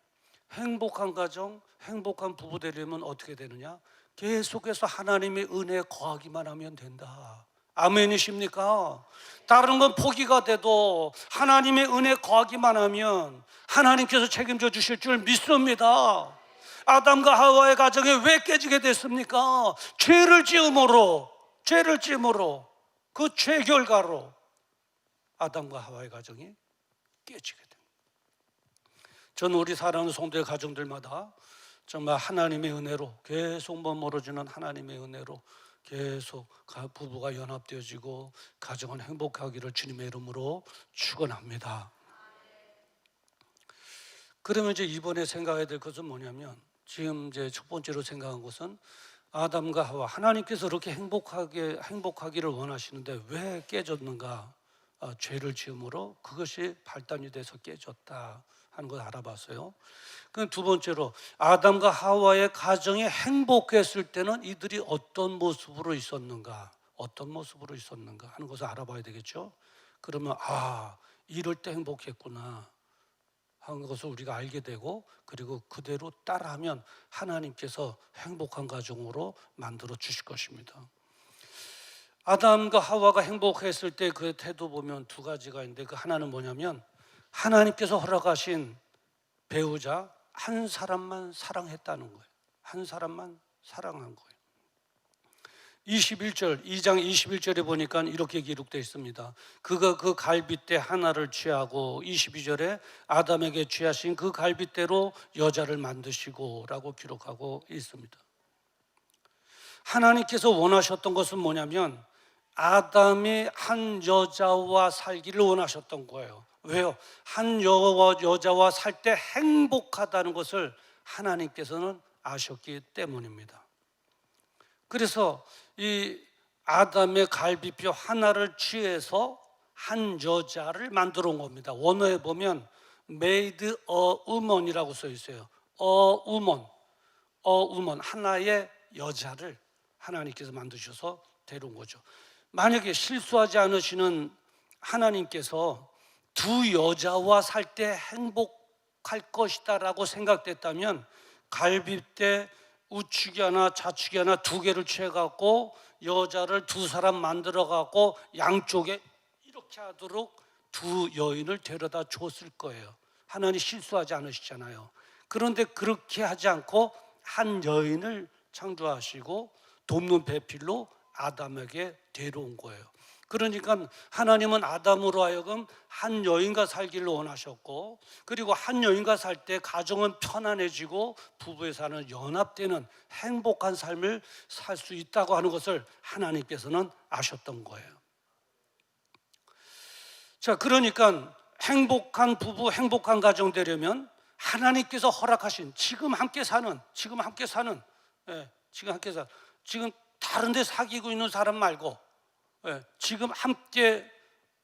행복한 가정, 행복한 부부 되려면 어떻게 되느냐? 계속해서 하나님의 은혜에 거하기만 하면 된다. 아멘이십니까? 다른 건 포기가 돼도 하나님의 은혜에 거하기만 하면 하나님께서 책임져 주실 줄 믿습니다. 아담과 하와의 가정이 왜 깨지게 됐습니까? 죄를 지음으로 그 죄 결과로 아담과 하와의 가정이 깨지게 됩니다. 저는 우리 사랑하는 성도의 가정들마다 정말 하나님의 은혜로 계속 머물러주는 하나님의 은혜로 계속 부부가 연합되어지고 가정은 행복하기를 주님의 이름으로 축원합니다. 그러면 이제 이번에 생각해야 될 것은 뭐냐면, 지금 이제 첫 번째로 생각한 것은 아담과 하와, 하나님께서 이렇게 행복하기를 원하시는데 왜 깨졌는가? 죄를 지음으로 그것이 발단이 돼서 깨졌다 하는 걸 알아봤어요. 그럼 두 번째로, 아담과 하와의 가정이 행복했을 때는 이들이 어떤 모습으로 있었는가 하는 것을 알아봐야 되겠죠. 그러면 이럴 때 행복했구나 하는 것을 우리가 알게 되고, 그리고 그대로 따라하면 하나님께서 행복한 가정으로 만들어 주실 것입니다. 아담과 하와가 행복했을 때 그 태도 보면 두 가지가 있는데, 그 하나는 뭐냐면 하나님께서 허락하신 배우자 한 사람만 사랑했다는 거예요. 한 사람만 사랑한 거예요. 2장 21절에 보니까 이렇게 기록되어 있습니다. 그가 그 갈빗대 하나를 취하고, 22절에 아담에게 취하신 그 갈빗대로 여자를 만드시고 라고 기록하고 있습니다. 하나님께서 원하셨던 것은 뭐냐면 아담이 한 여자와 살기를 원하셨던 거예요. 왜요? 한 여자와 살 때 행복하다는 것을 하나님께서는 아셨기 때문입니다. 그래서 이 아담의 갈비뼈 하나를 취해서 한 여자를 만들어 온 겁니다. 원어에 보면 made a woman이라고 써 있어요. woman, 하나의 여자를 하나님께서 만드셔서 데려온 거죠. 만약에 실수하지 않으시는 하나님께서 두 여자와 살 때 행복할 것이다라고 생각됐다면 갈빗대 우측이 하나 좌측이 하나 두 개를 취해갖고 여자를 두 사람 만들어갖고 양쪽에 이렇게 하도록 두 여인을 데려다 줬을 거예요. 하나님 실수하지 않으시잖아요. 그런데 그렇게 하지 않고 한 여인을 창조하시고 돕는 배필로 아담에게 데려온 거예요. 그러니까 하나님은 아담으로 하여금 한 여인과 살기를 원하셨고, 그리고 한 여인과 살 때 가정은 편안해지고 부부의 사는 연합되는 행복한 삶을 살 수 있다고 하는 것을 하나님께서는 아셨던 거예요. 자, 그러니까 행복한 부부, 행복한 가정 되려면 하나님께서 허락하신 지금 함께 사는 지금 다른 데 사귀고 있는 사람 말고 지금 함께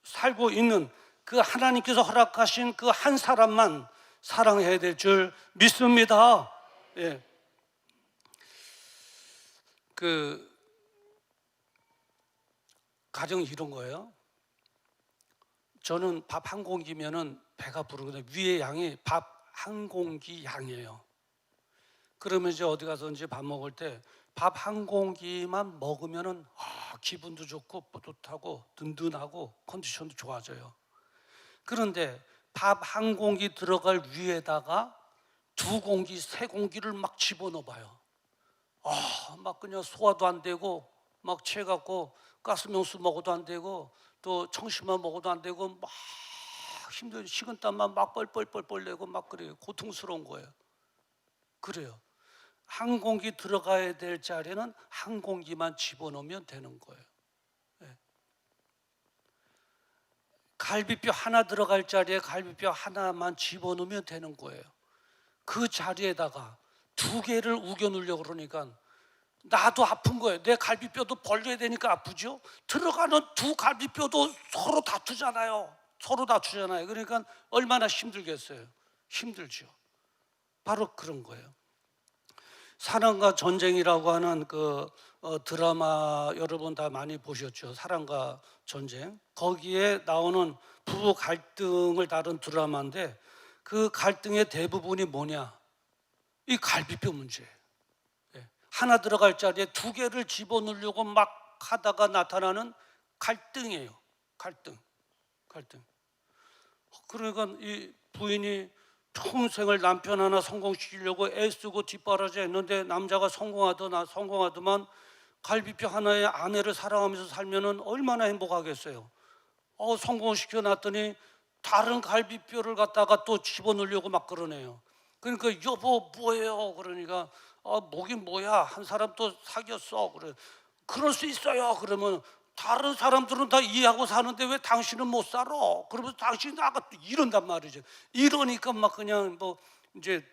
살고 있는 그 하나님께서 허락하신 그 한 사람만 사랑해야 될 줄 믿습니다. 그 가정이 이런 거예요. 저는 밥 한 공기면은 배가 부르거든요. 위에 양이 밥 한 공기 양이에요. 그러면 이제 어디 가서든지 밥 먹을 때 밥 한 공기만 먹으면은 기분도 좋고 뿌듯하고 든든하고 컨디션도 좋아져요. 그런데 밥 한 공기 들어갈 위에다가 두 공기, 세 공기를 막 집어넣어봐요. 막 그냥 소화도 안 되고 막 채갖고 가스명수 먹어도 안 되고 또 청심만 먹어도 안 되고 막 힘든 식은땀만 막 뻘뻘뻘뻘 내고 막 그래요. 고통스러운 거예요. 그래요. 한 공기 들어가야 될 자리에는 한 공기만 집어넣으면 되는 거예요. 예. 갈비뼈 하나 들어갈 자리에 갈비뼈 하나만 집어넣으면 되는 거예요. 그 자리에다가 두 개를 우겨 넣으려고 그러니까 나도 아픈 거예요. 내 갈비뼈도 벌려야 되니까 아프죠. 들어가는 두 갈비뼈도 서로 다투잖아요. 서로 다투잖아요. 그러니까 얼마나 힘들겠어요. 힘들죠. 바로 그런 거예요. 사랑과 전쟁이라고 하는 그 드라마 여러분 다 많이 보셨죠. 사랑과 전쟁. 거기에 나오는 부부 갈등을 다룬 드라마인데 그 갈등의 대부분이 뭐냐? 이 갈비뼈 문제예요. 예. 하나 들어갈 자리에 두 개를 집어넣으려고 막 하다가 나타나는 갈등이에요. 갈등. 그러니까 이 부인이 평생을 남편 하나 성공시키려고 애쓰고 뒷바라지 했는데 남자가 성공하더만 갈비뼈 하나의 아내를 사랑하면서 살면은 얼마나 행복하겠어요. 성공시켜 놨더니 다른 갈비뼈를 갖다가 또 집어넣으려고 막 그러네요. 그러니까 여보 뭐예요? 그러니까 뭐긴 뭐야, 한 사람 또 사귀었어. 그래, 그럴 수 있어요. 그러면 다른 사람들은 다 이해하고 사는데 왜 당신은 못 살아? 그러면서 당신이 아까 이런단 말이죠. 이러니까 막 그냥 뭐 이제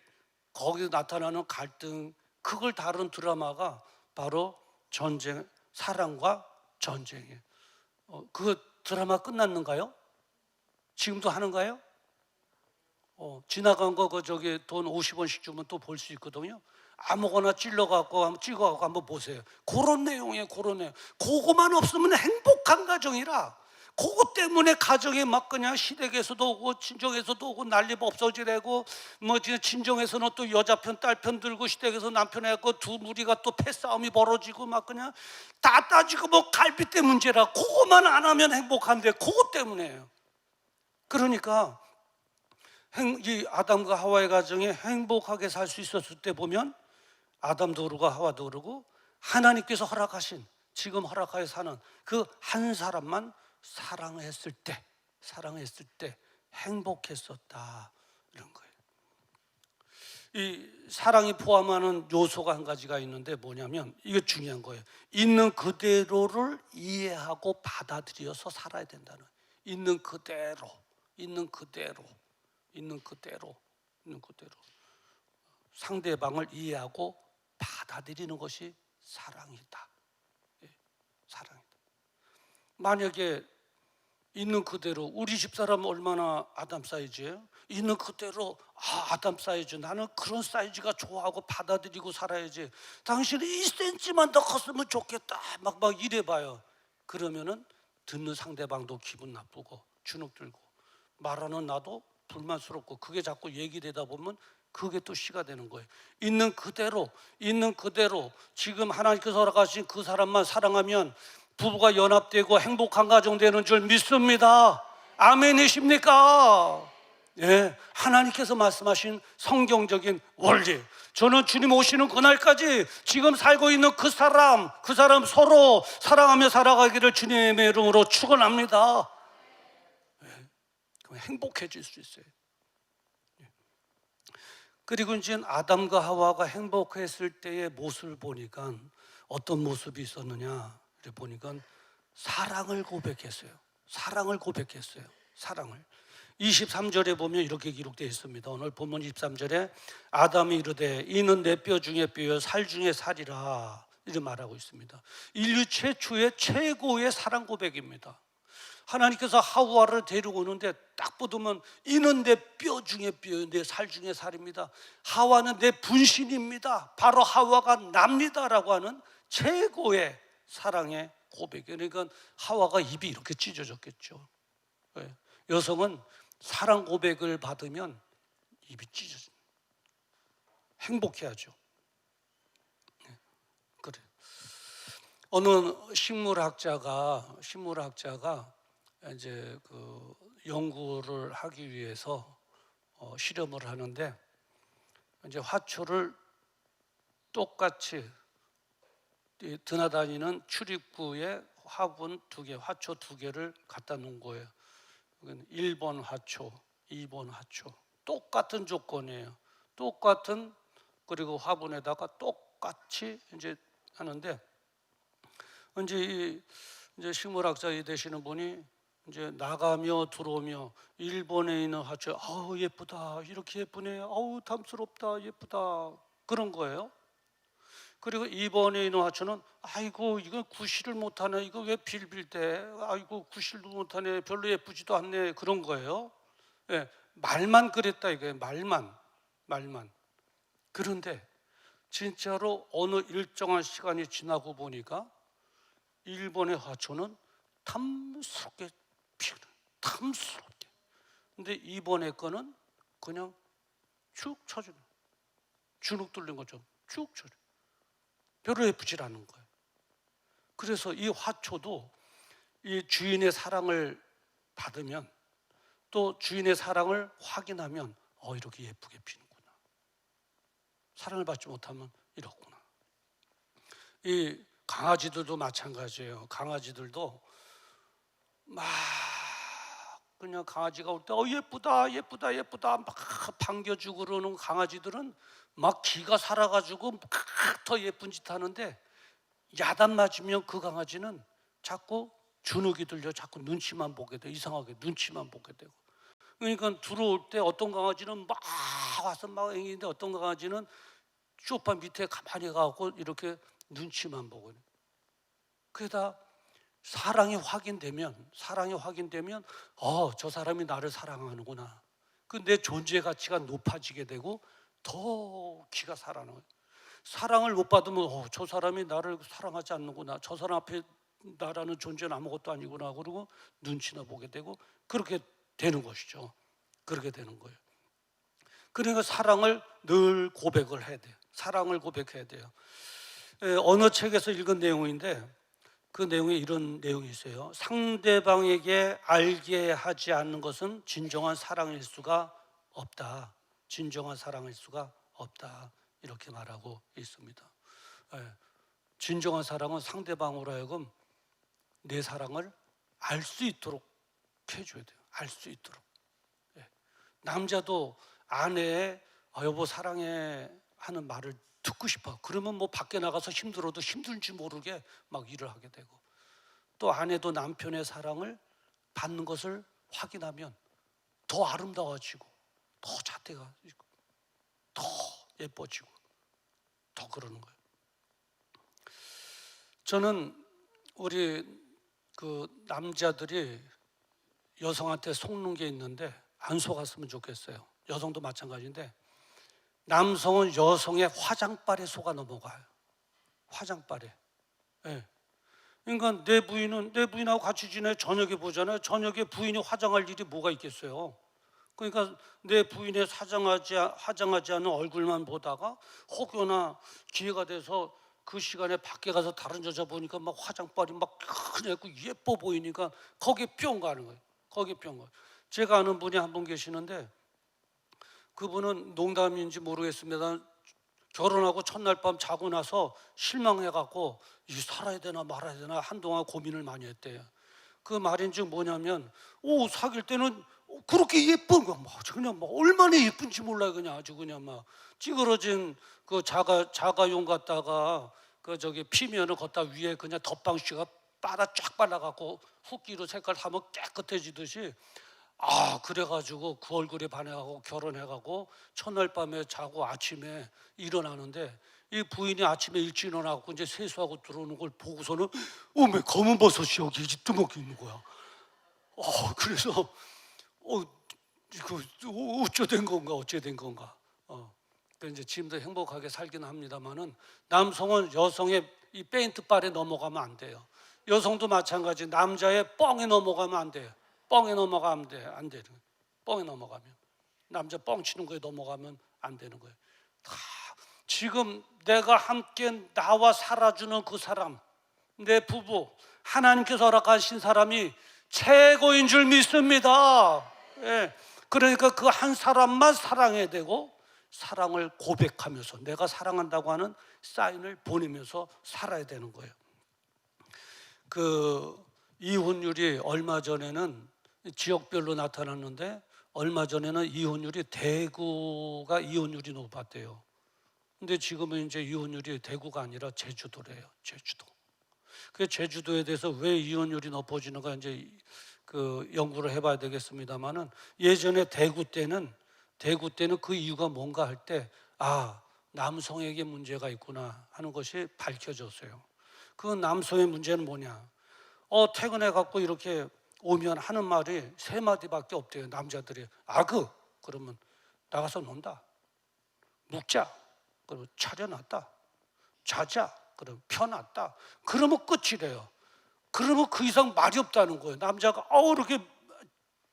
거기서 나타나는 갈등, 그걸 다룬 드라마가 바로 전쟁, 사랑과 전쟁이에요. 그 드라마 끝났는가요? 지금도 하는가요? 지나간 거 저기 돈 50원씩 주면 또 볼 수 있거든요. 아무거나 찍어갖고 한번 보세요. 그런 내용이에요. 그런 내용. 그거만 없으면 행복한 가정이라. 그거 때문에 가정에 막 그냥 시댁에서도 오고 친정에서도 오고 난리가 없어지래고, 뭐 친정에서는 또 여자 편 딸 편 들고 시댁에서 남편 해갖고 두 무리가 또 패싸움이 벌어지고 막 그냥 다 따지고 뭐 갈비뼈 문제라. 그거만 안 하면 행복한데 그거 때문에요. 그러니까 이 아담과 하와의 가정이 행복하게 살 수 있었을 때 보면 아담도 그러고 하와도 그러고 하나님께서 허락하신, 지금 허락하여 사는 그 한 사람만 사랑했을 때 행복했었다, 이런 거예요. 이 사랑이 포함하는 요소가 한 가지가 있는데 뭐냐면 이게 중요한 거예요. 있는 그대로를 이해하고 받아들여서 살아야 된다는 거예요. 있는 그대로 상대방을 이해하고 받아들이는 것이 사랑이다. 사랑이다. 만약에 있는 그대로, 우리 집사람은 얼마나 아담 사이즈예요? 있는 그대로 아담 사이즈, 나는 그런 사이즈가 좋아하고 받아들이고 살아야지. 당신은 1cm만 더 컸으면 좋겠다 막 이래봐요. 그러면은 듣는 상대방도 기분 나쁘고 주눅 들고 말하는 나도 불만스럽고, 그게 자꾸 얘기되다 보면 그게 또 씨가 되는 거예요. 있는 그대로 지금 하나님께서 허락하신 그 사람만 사랑하면 부부가 연합되고 행복한 가정 되는 줄 믿습니다. 아멘이십니까? 예, 하나님께서 말씀하신 성경적인 원리. 저는 주님 오시는 그날까지 지금 살고 있는 그 사람 서로 사랑하며 살아가기를 주님의 이름으로 축원합니다. 행복해질 수 있어요. 그리고 이제 아담과 하와가 행복했을 때의 모습을 보니까 어떤 모습이 있었느냐 보니까 사랑을 고백했어요. 사랑을 23절에 보면 이렇게 기록되어 있습니다. 오늘 본문 23절에 아담이 이르되 이는 내 뼈 중에 뼈요 살 중에 살이라, 이렇게 말하고 있습니다. 인류 최초의 최고의 사랑 고백입니다. 하나님께서 하와를 데리고 오는데 딱 보면 이는 내 뼈 중에 뼈요 내 살 중에 살입니다. 하와는 내 분신입니다. 바로 하와가 납니다라고 하는 최고의 사랑의 고백. 그러니까 하와가 입이 이렇게 찢어졌겠죠. 여성은 사랑 고백을 받으면 입이 찢어져. 행복해하죠. 그래. 어느 식물학자가 이제 그 연구를 하기 위해서 실험을 하는데, 이제 화초를 똑같이 드나다니는 출입구에 화분 2개, 화초 2개를 갖다 놓은 거예요. 1번 화초, 2번 화초, 똑같은 조건이에요. 똑같은 그리고 화분에다가 똑같이 이제 하는데, 이제 식물학자 되시는 분이 이제 나가며 들어오며 일본에 있는 화초, 아우 예쁘다, 이렇게 예쁘네, 아우 탐스럽다, 예쁘다, 그런 거예요. 그리고 이번에 있는 화초는 아이고 이거 구실을 못하네, 이거 왜 빌빌대, 아이고 구실도 못하네, 별로 예쁘지도 않네, 그런 거예요. 예, 말만 그랬다 이거예요. 말만. 그런데 진짜로 어느 일정한 시간이 지나고 보니까 일본의 화초는 탐스럽게 피우는, 탐스럽게. 근데 이번에 거는 그냥 쭉 쳐주는, 주눅 들린 것처럼 쭉 쳐줘. 별로 예쁘질 않은 거예요. 그래서 이 화초도 이 주인의 사랑을 받으면, 또 주인의 사랑을 확인하면 이렇게 예쁘게 피는구나. 사랑을 받지 못하면 이렇구나. 이 강아지들도 마찬가지예요. 강아지들도 막 그냥 강아지가 올 때 예쁘다 막 반겨주고 그러는 강아지들은 막 기가 살아가지고 막 더 예쁜 짓 하는데, 야단 맞으면 그 강아지는 자꾸 주눅이 들려, 자꾸 눈치만 보게 돼. 이상하게 눈치만 보게 되고. 그러니까 들어올 때 어떤 강아지는 막 와서 막 앵기는데, 어떤 강아지는 소파 밑에 가만히 가고 이렇게 눈치만 보고. 그러다 사랑이 확인되면 저 사람이 나를 사랑하는구나, 그 내 존재 가치가 높아지게 되고 더 기가 살아나요. 사랑을 못 받으면 저 사람이 나를 사랑하지 않는구나, 저 사람 앞에 나라는 존재는 아무것도 아니구나, 그러고 눈치나 보게 되고, 그렇게 되는 것이죠. 그렇게 되는 거예요. 그러니까 사랑을 늘 고백을 해야 돼요. 사랑을 고백해야 돼요. 어느 책에서 읽은 내용인데, 그 내용에 이런 내용이 있어요. 상대방에게 알게 하지 않는 것은 진정한 사랑일 수가 없다. 진정한 사랑일 수가 없다. 이렇게 말하고 있습니다. 진정한 사랑은 상대방으로 하여금 내 사랑을 알 수 있도록 해줘야 돼요. 알 수 있도록. 남자도 아내의 여보 사랑해 하는 말을 듣고 싶어. 그러면 뭐 밖에 나가서 힘들어도 힘든지 모르게 막 일을 하게 되고, 또 아내도 남편의 사랑을 받는 것을 확인하면 더 아름다워지고, 더 자태가 있고, 더 예뻐지고, 더 그러는 거예요. 저는 우리 그 남자들이 여성한테 속는 게 있는데 안 속았으면 좋겠어요. 여성도 마찬가지인데, 남성은 여성의 화장빨에 속아 넘어가요. 화장빨에. 그러니까 내 부인하고 같이 지내, 저녁에 보잖아요. 저녁에 부인이 화장할 일이 뭐가 있겠어요. 그러니까 내 부인의 화장하지 않은 얼굴만 보다가 혹여나 기회가 돼서 그 시간에 밖에 가서 다른 여자 보니까 막 화장빨이 막 그냥 예뻐 보이니까 거기에 뿅 가는 거예요. 거기에 뿅 가요. 제가 아는 분이 한 분 계시는데, 그분은 농담인지 모르겠습니다. 결혼하고 첫날 밤 자고 나서 실망해갖고 이 살아야 되나 말아야 되나 한동안 고민을 많이 했대요. 그 말인즉 뭐냐면, 사귈 때는 그렇게 예쁜 거, 그냥 얼마나 예쁜지 몰라요. 그냥 아주 그냥 막 찌그러진 그 자가용 갖다가 그 저기 피면을 걷다 위에 그냥 덧방씨가 쫙 발라갖고 붓기로 색깔 하면 깨끗해지듯이, 그래가지고 그 얼굴에 반해가고 결혼해가고 첫날 밤에 자고 아침에 일어나는데, 이 부인이 아침에 일찍 일어나고 이제 세수하고 들어오는 걸 보고서는 왜 검은 버섯이 여기 뜨먹게 있는 거야. 그래서 어째 된 건가. 이제 지금도 행복하게 살긴 합니다만은, 남성은 여성의 이 페인트발에 넘어가면 안 돼요. 여성도 마찬가지. 남자의 뻥에 넘어가면 안 돼요. 뻥에 넘어가면 안 되는 거예요. 뻥에 넘어가면, 남자 뻥 치는 거에 넘어가면 안 되는 거예요. 지금 내가 함께 나와 살아주는 그 사람, 내 부부, 하나님께서 허락하신 사람이 최고인 줄 믿습니다. 그러니까 그 한 사람만 사랑해야 되고, 사랑을 고백하면서 내가 사랑한다고 하는 사인을 보내면서 살아야 되는 거예요. 그 이혼율이 얼마 전에는 지역별로 나타났는데, 얼마 전에는 이혼율이 대구가 이혼율이 높았대요. 근데 지금은 이제 이혼율이 대구가 아니라 제주도래요. 제주도. 그 제주도에 대해서 왜 이혼율이 높아지는가 이제 그 연구를 해봐야 되겠습니다만은, 예전에 대구 때는 그 이유가 뭔가 할 때 남성에게 문제가 있구나 하는 것이 밝혀졌어요. 그 남성의 문제는 뭐냐? 퇴근해 갖고 이렇게 오면 하는 말이 3마디밖에 없대요. 남자들이 그러면 나가서 논다. 묵자. 그리고 차려놨다. 자자. 그러면 펴놨다. 그러면 끝이래요. 그러면 그 이상 말이 없다는 거예요. 남자가 이렇게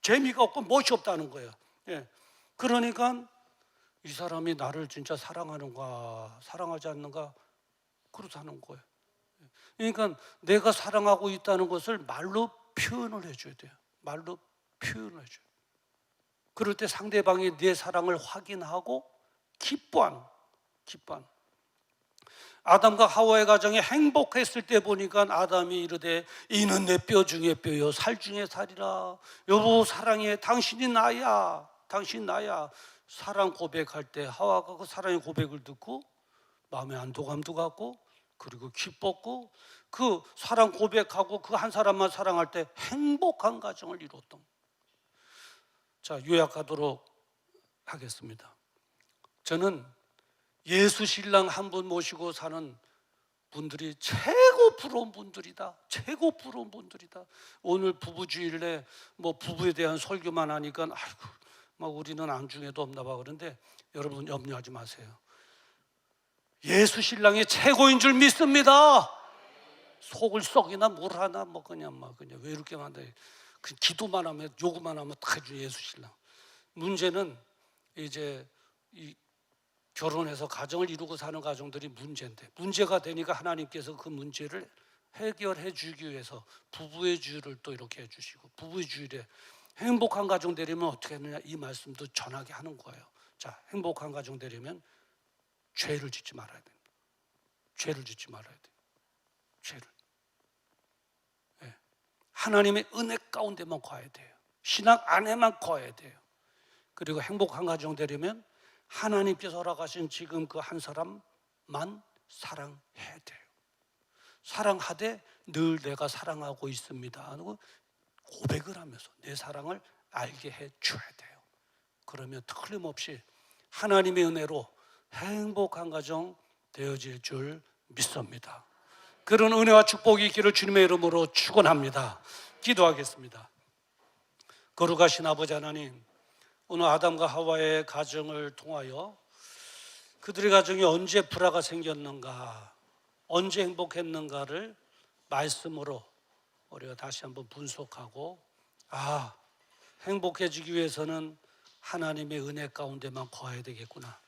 재미가 없고 멋이 없다는 거예요. 예. 그러니까 이 사람이 나를 진짜 사랑하는가 사랑하지 않는가 그렇다는 거예요. 그러니까 내가 사랑하고 있다는 것을 말로 표현을 해줘야 돼요. 말로 표현을 해줘요. 그럴 때 상대방이 내 사랑을 확인하고 기뻐하는. 아담과 하와의 가정이 행복했을 때 보니까 아담이 이르되 이는 내 뼈 중에 뼈요 살 중에 살이라. 여보 사랑해. 당신이 나야. 사랑 고백할 때 하와가 그 사랑의 고백을 듣고 마음에 안도감도 갖고 그리고 기뻤고 그 사랑 고백하고 그 한 사람만 사랑할 때 행복한 가정을 이뤘던. 자, 요약하도록 하겠습니다. 저는 예수 신랑 한 분 모시고 사는 분들이 최고 부러운 분들이다. 오늘 부부주일에 부부에 대한 설교만 하니까 우리는 안중에도 없나 봐. 그런데 여러분 염려하지 마세요. 예수 신랑이 최고인 줄 믿습니다. 속을 썩이나 뭘 하나 그냥 왜 이렇게 만다. 그 기도만 하면 요구만 하면 다 해줘 예수 신랑. 문제는 이제 이 결혼해서 가정을 이루고 사는 가정들이 문제가 되니까 하나님께서 그 문제를 해결해 주기 위해서 부부의 주일을 또 이렇게 해주시고, 부부의 주일에 행복한 가정 되려면 어떻게 하느냐, 이 말씀도 전하게 하는 거예요. 자, 행복한 가정 되려면 죄를 짓지 말아야 됩니다. 죄를. 네. 하나님의 은혜 가운데만 거해야 돼요. 신앙 안에만 거해야 돼요. 그리고 행복한 가정 되려면 하나님께서 허락하신 지금 그 한 사람만 사랑해야 돼요. 사랑하되 늘 내가 사랑하고 있습니다 하고 고백을 하면서 내 사랑을 알게 해줘야 돼요. 그러면 틀림없이 하나님의 은혜로 행복한 가정 되어질 줄 믿습니다. 그런 은혜와 축복이 있기를 주님의 이름으로 축원합니다. 기도하겠습니다. 거룩하신 아버지 하나님, 오늘 아담과 하와의 가정을 통하여 그들의 가정이 언제 불화가 생겼는가, 언제 행복했는가를 말씀으로 우리가 다시 한번 분석하고, 행복해지기 위해서는 하나님의 은혜 가운데만 거해야 되겠구나,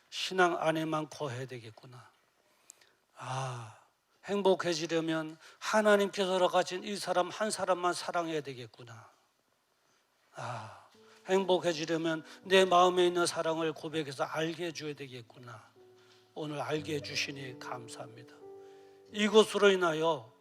신앙 안에만 거해야 되겠구나, 행복해지려면 하나님께서 허락하신 이 사람 한 사람만 사랑해야 되겠구나, 행복해지려면 내 마음에 있는 사랑을 고백해서 알게 해줘야 되겠구나. 오늘 알게 해주시니 감사합니다. 이것으로 인하여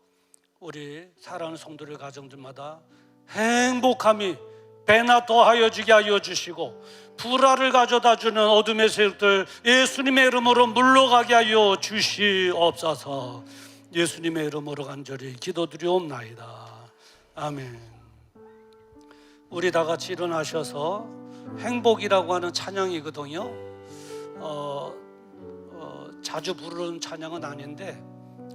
우리 사랑하는 성도들 가정들마다 행복함이 배나 더하여지게 하여 주시고, 불화를 가져다 주는 어둠의 세력들 예수님의 이름으로 물러가게 하여 주시옵소서. 예수님의 이름으로 간절히 기도드리옵나이다. 아멘. 우리 다 같이 일어나셔서 행복이라고 하는 찬양이거든요. 자주 부르는 찬양은 아닌데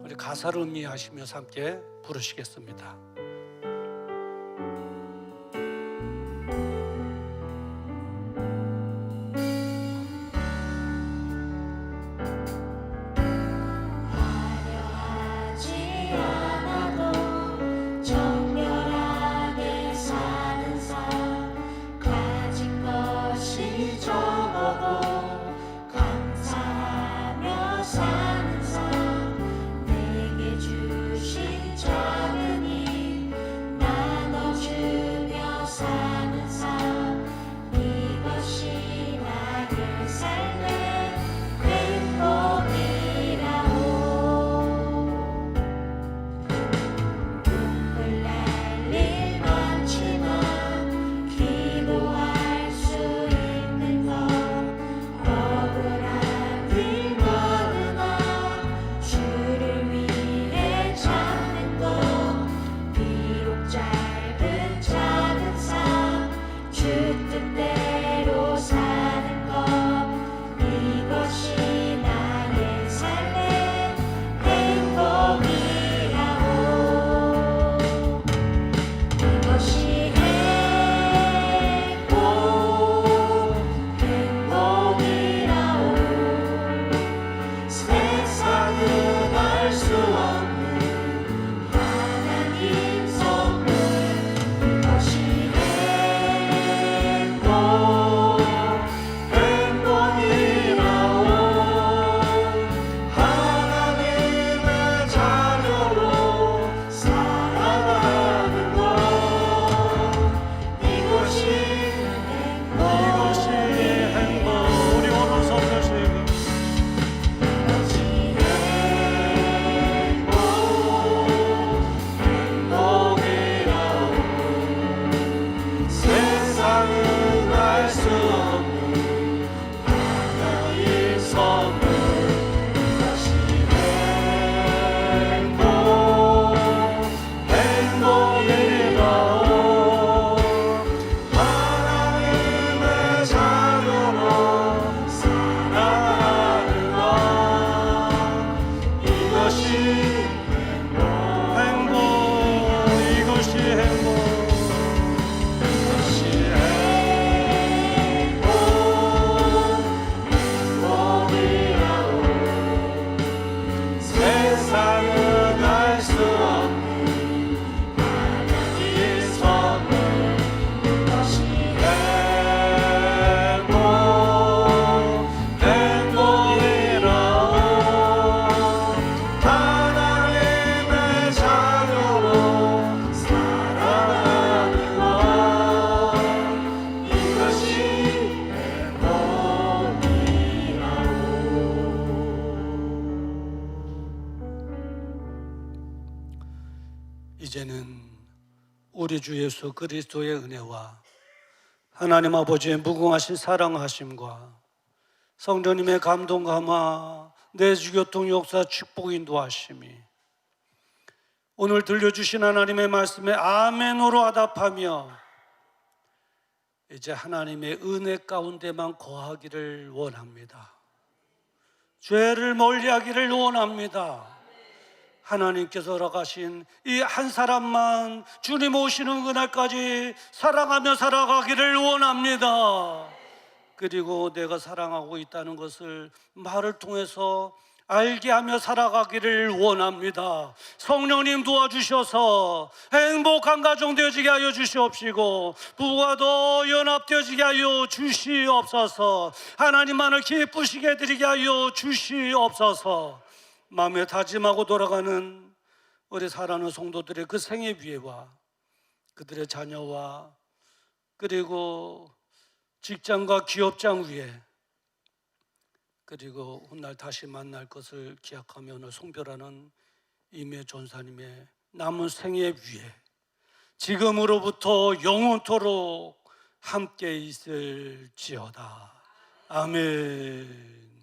우리 가사를 음미하시면서 함께 부르시겠습니다. 사는 삶, 내게 주신 작은 일 뜻대로 사는 것 이것이 나의 삶의 행복이라오 이것이 행복이라오 세상은 알 수 없는 하나님 선물 이것이 행복이라오 하나님의 자녀로 살아가는 것 이것이 행복. 우리 오늘 성교식 이것이 행복이라오 세상은 알 수 없는 하나님 선물 이것이 행복이라오 하나님의 자녀로 살아가는 것 이것이 행복. 이것이 행복. 이것이 행복이라오 세상은 알 수 없는 하나님 선물 이것이 행복이라오 하나님의 자녀로 살아가는 것 이것이 이제는 우리 주 예수 그리스도의 은혜와 하나님 아버지의 무궁하신 사랑하심과 성령님의 감동 감화 내주교통 역사 축복 인도하심이 오늘 들려주신 하나님의 말씀에 아멘으로 화답하며 이제 하나님의 은혜 가운데만 거하기를 원합니다. 죄를 멀리하기를 원합니다. 하나님께서 허락하신 이 한 사람만 주님 오시는 그날까지 사랑하며 살아가기를 원합니다. 그리고 내가 사랑하고 있다는 것을 말을 통해서 알게 하며 살아가기를 원합니다. 성령님 도와주셔서 행복한 가정 되어지게 하여 주시옵시고 부부가 더 연합되어지게 하여 주시옵소서. 하나님만을 기쁘시게 해드리게 하여 주시옵소서. 마음에 다짐하고 돌아가는 우리 사랑하는 성도들의 그 생애 위에와 그들의 자녀와 그리고 직장과 기업장 위에 그리고 훗날 다시 만날 것을 기약하며 오늘 송별하는 임혜 전사님의 남은 생애 위에 지금으로부터 영원토록 함께 있을지어다. 아멘.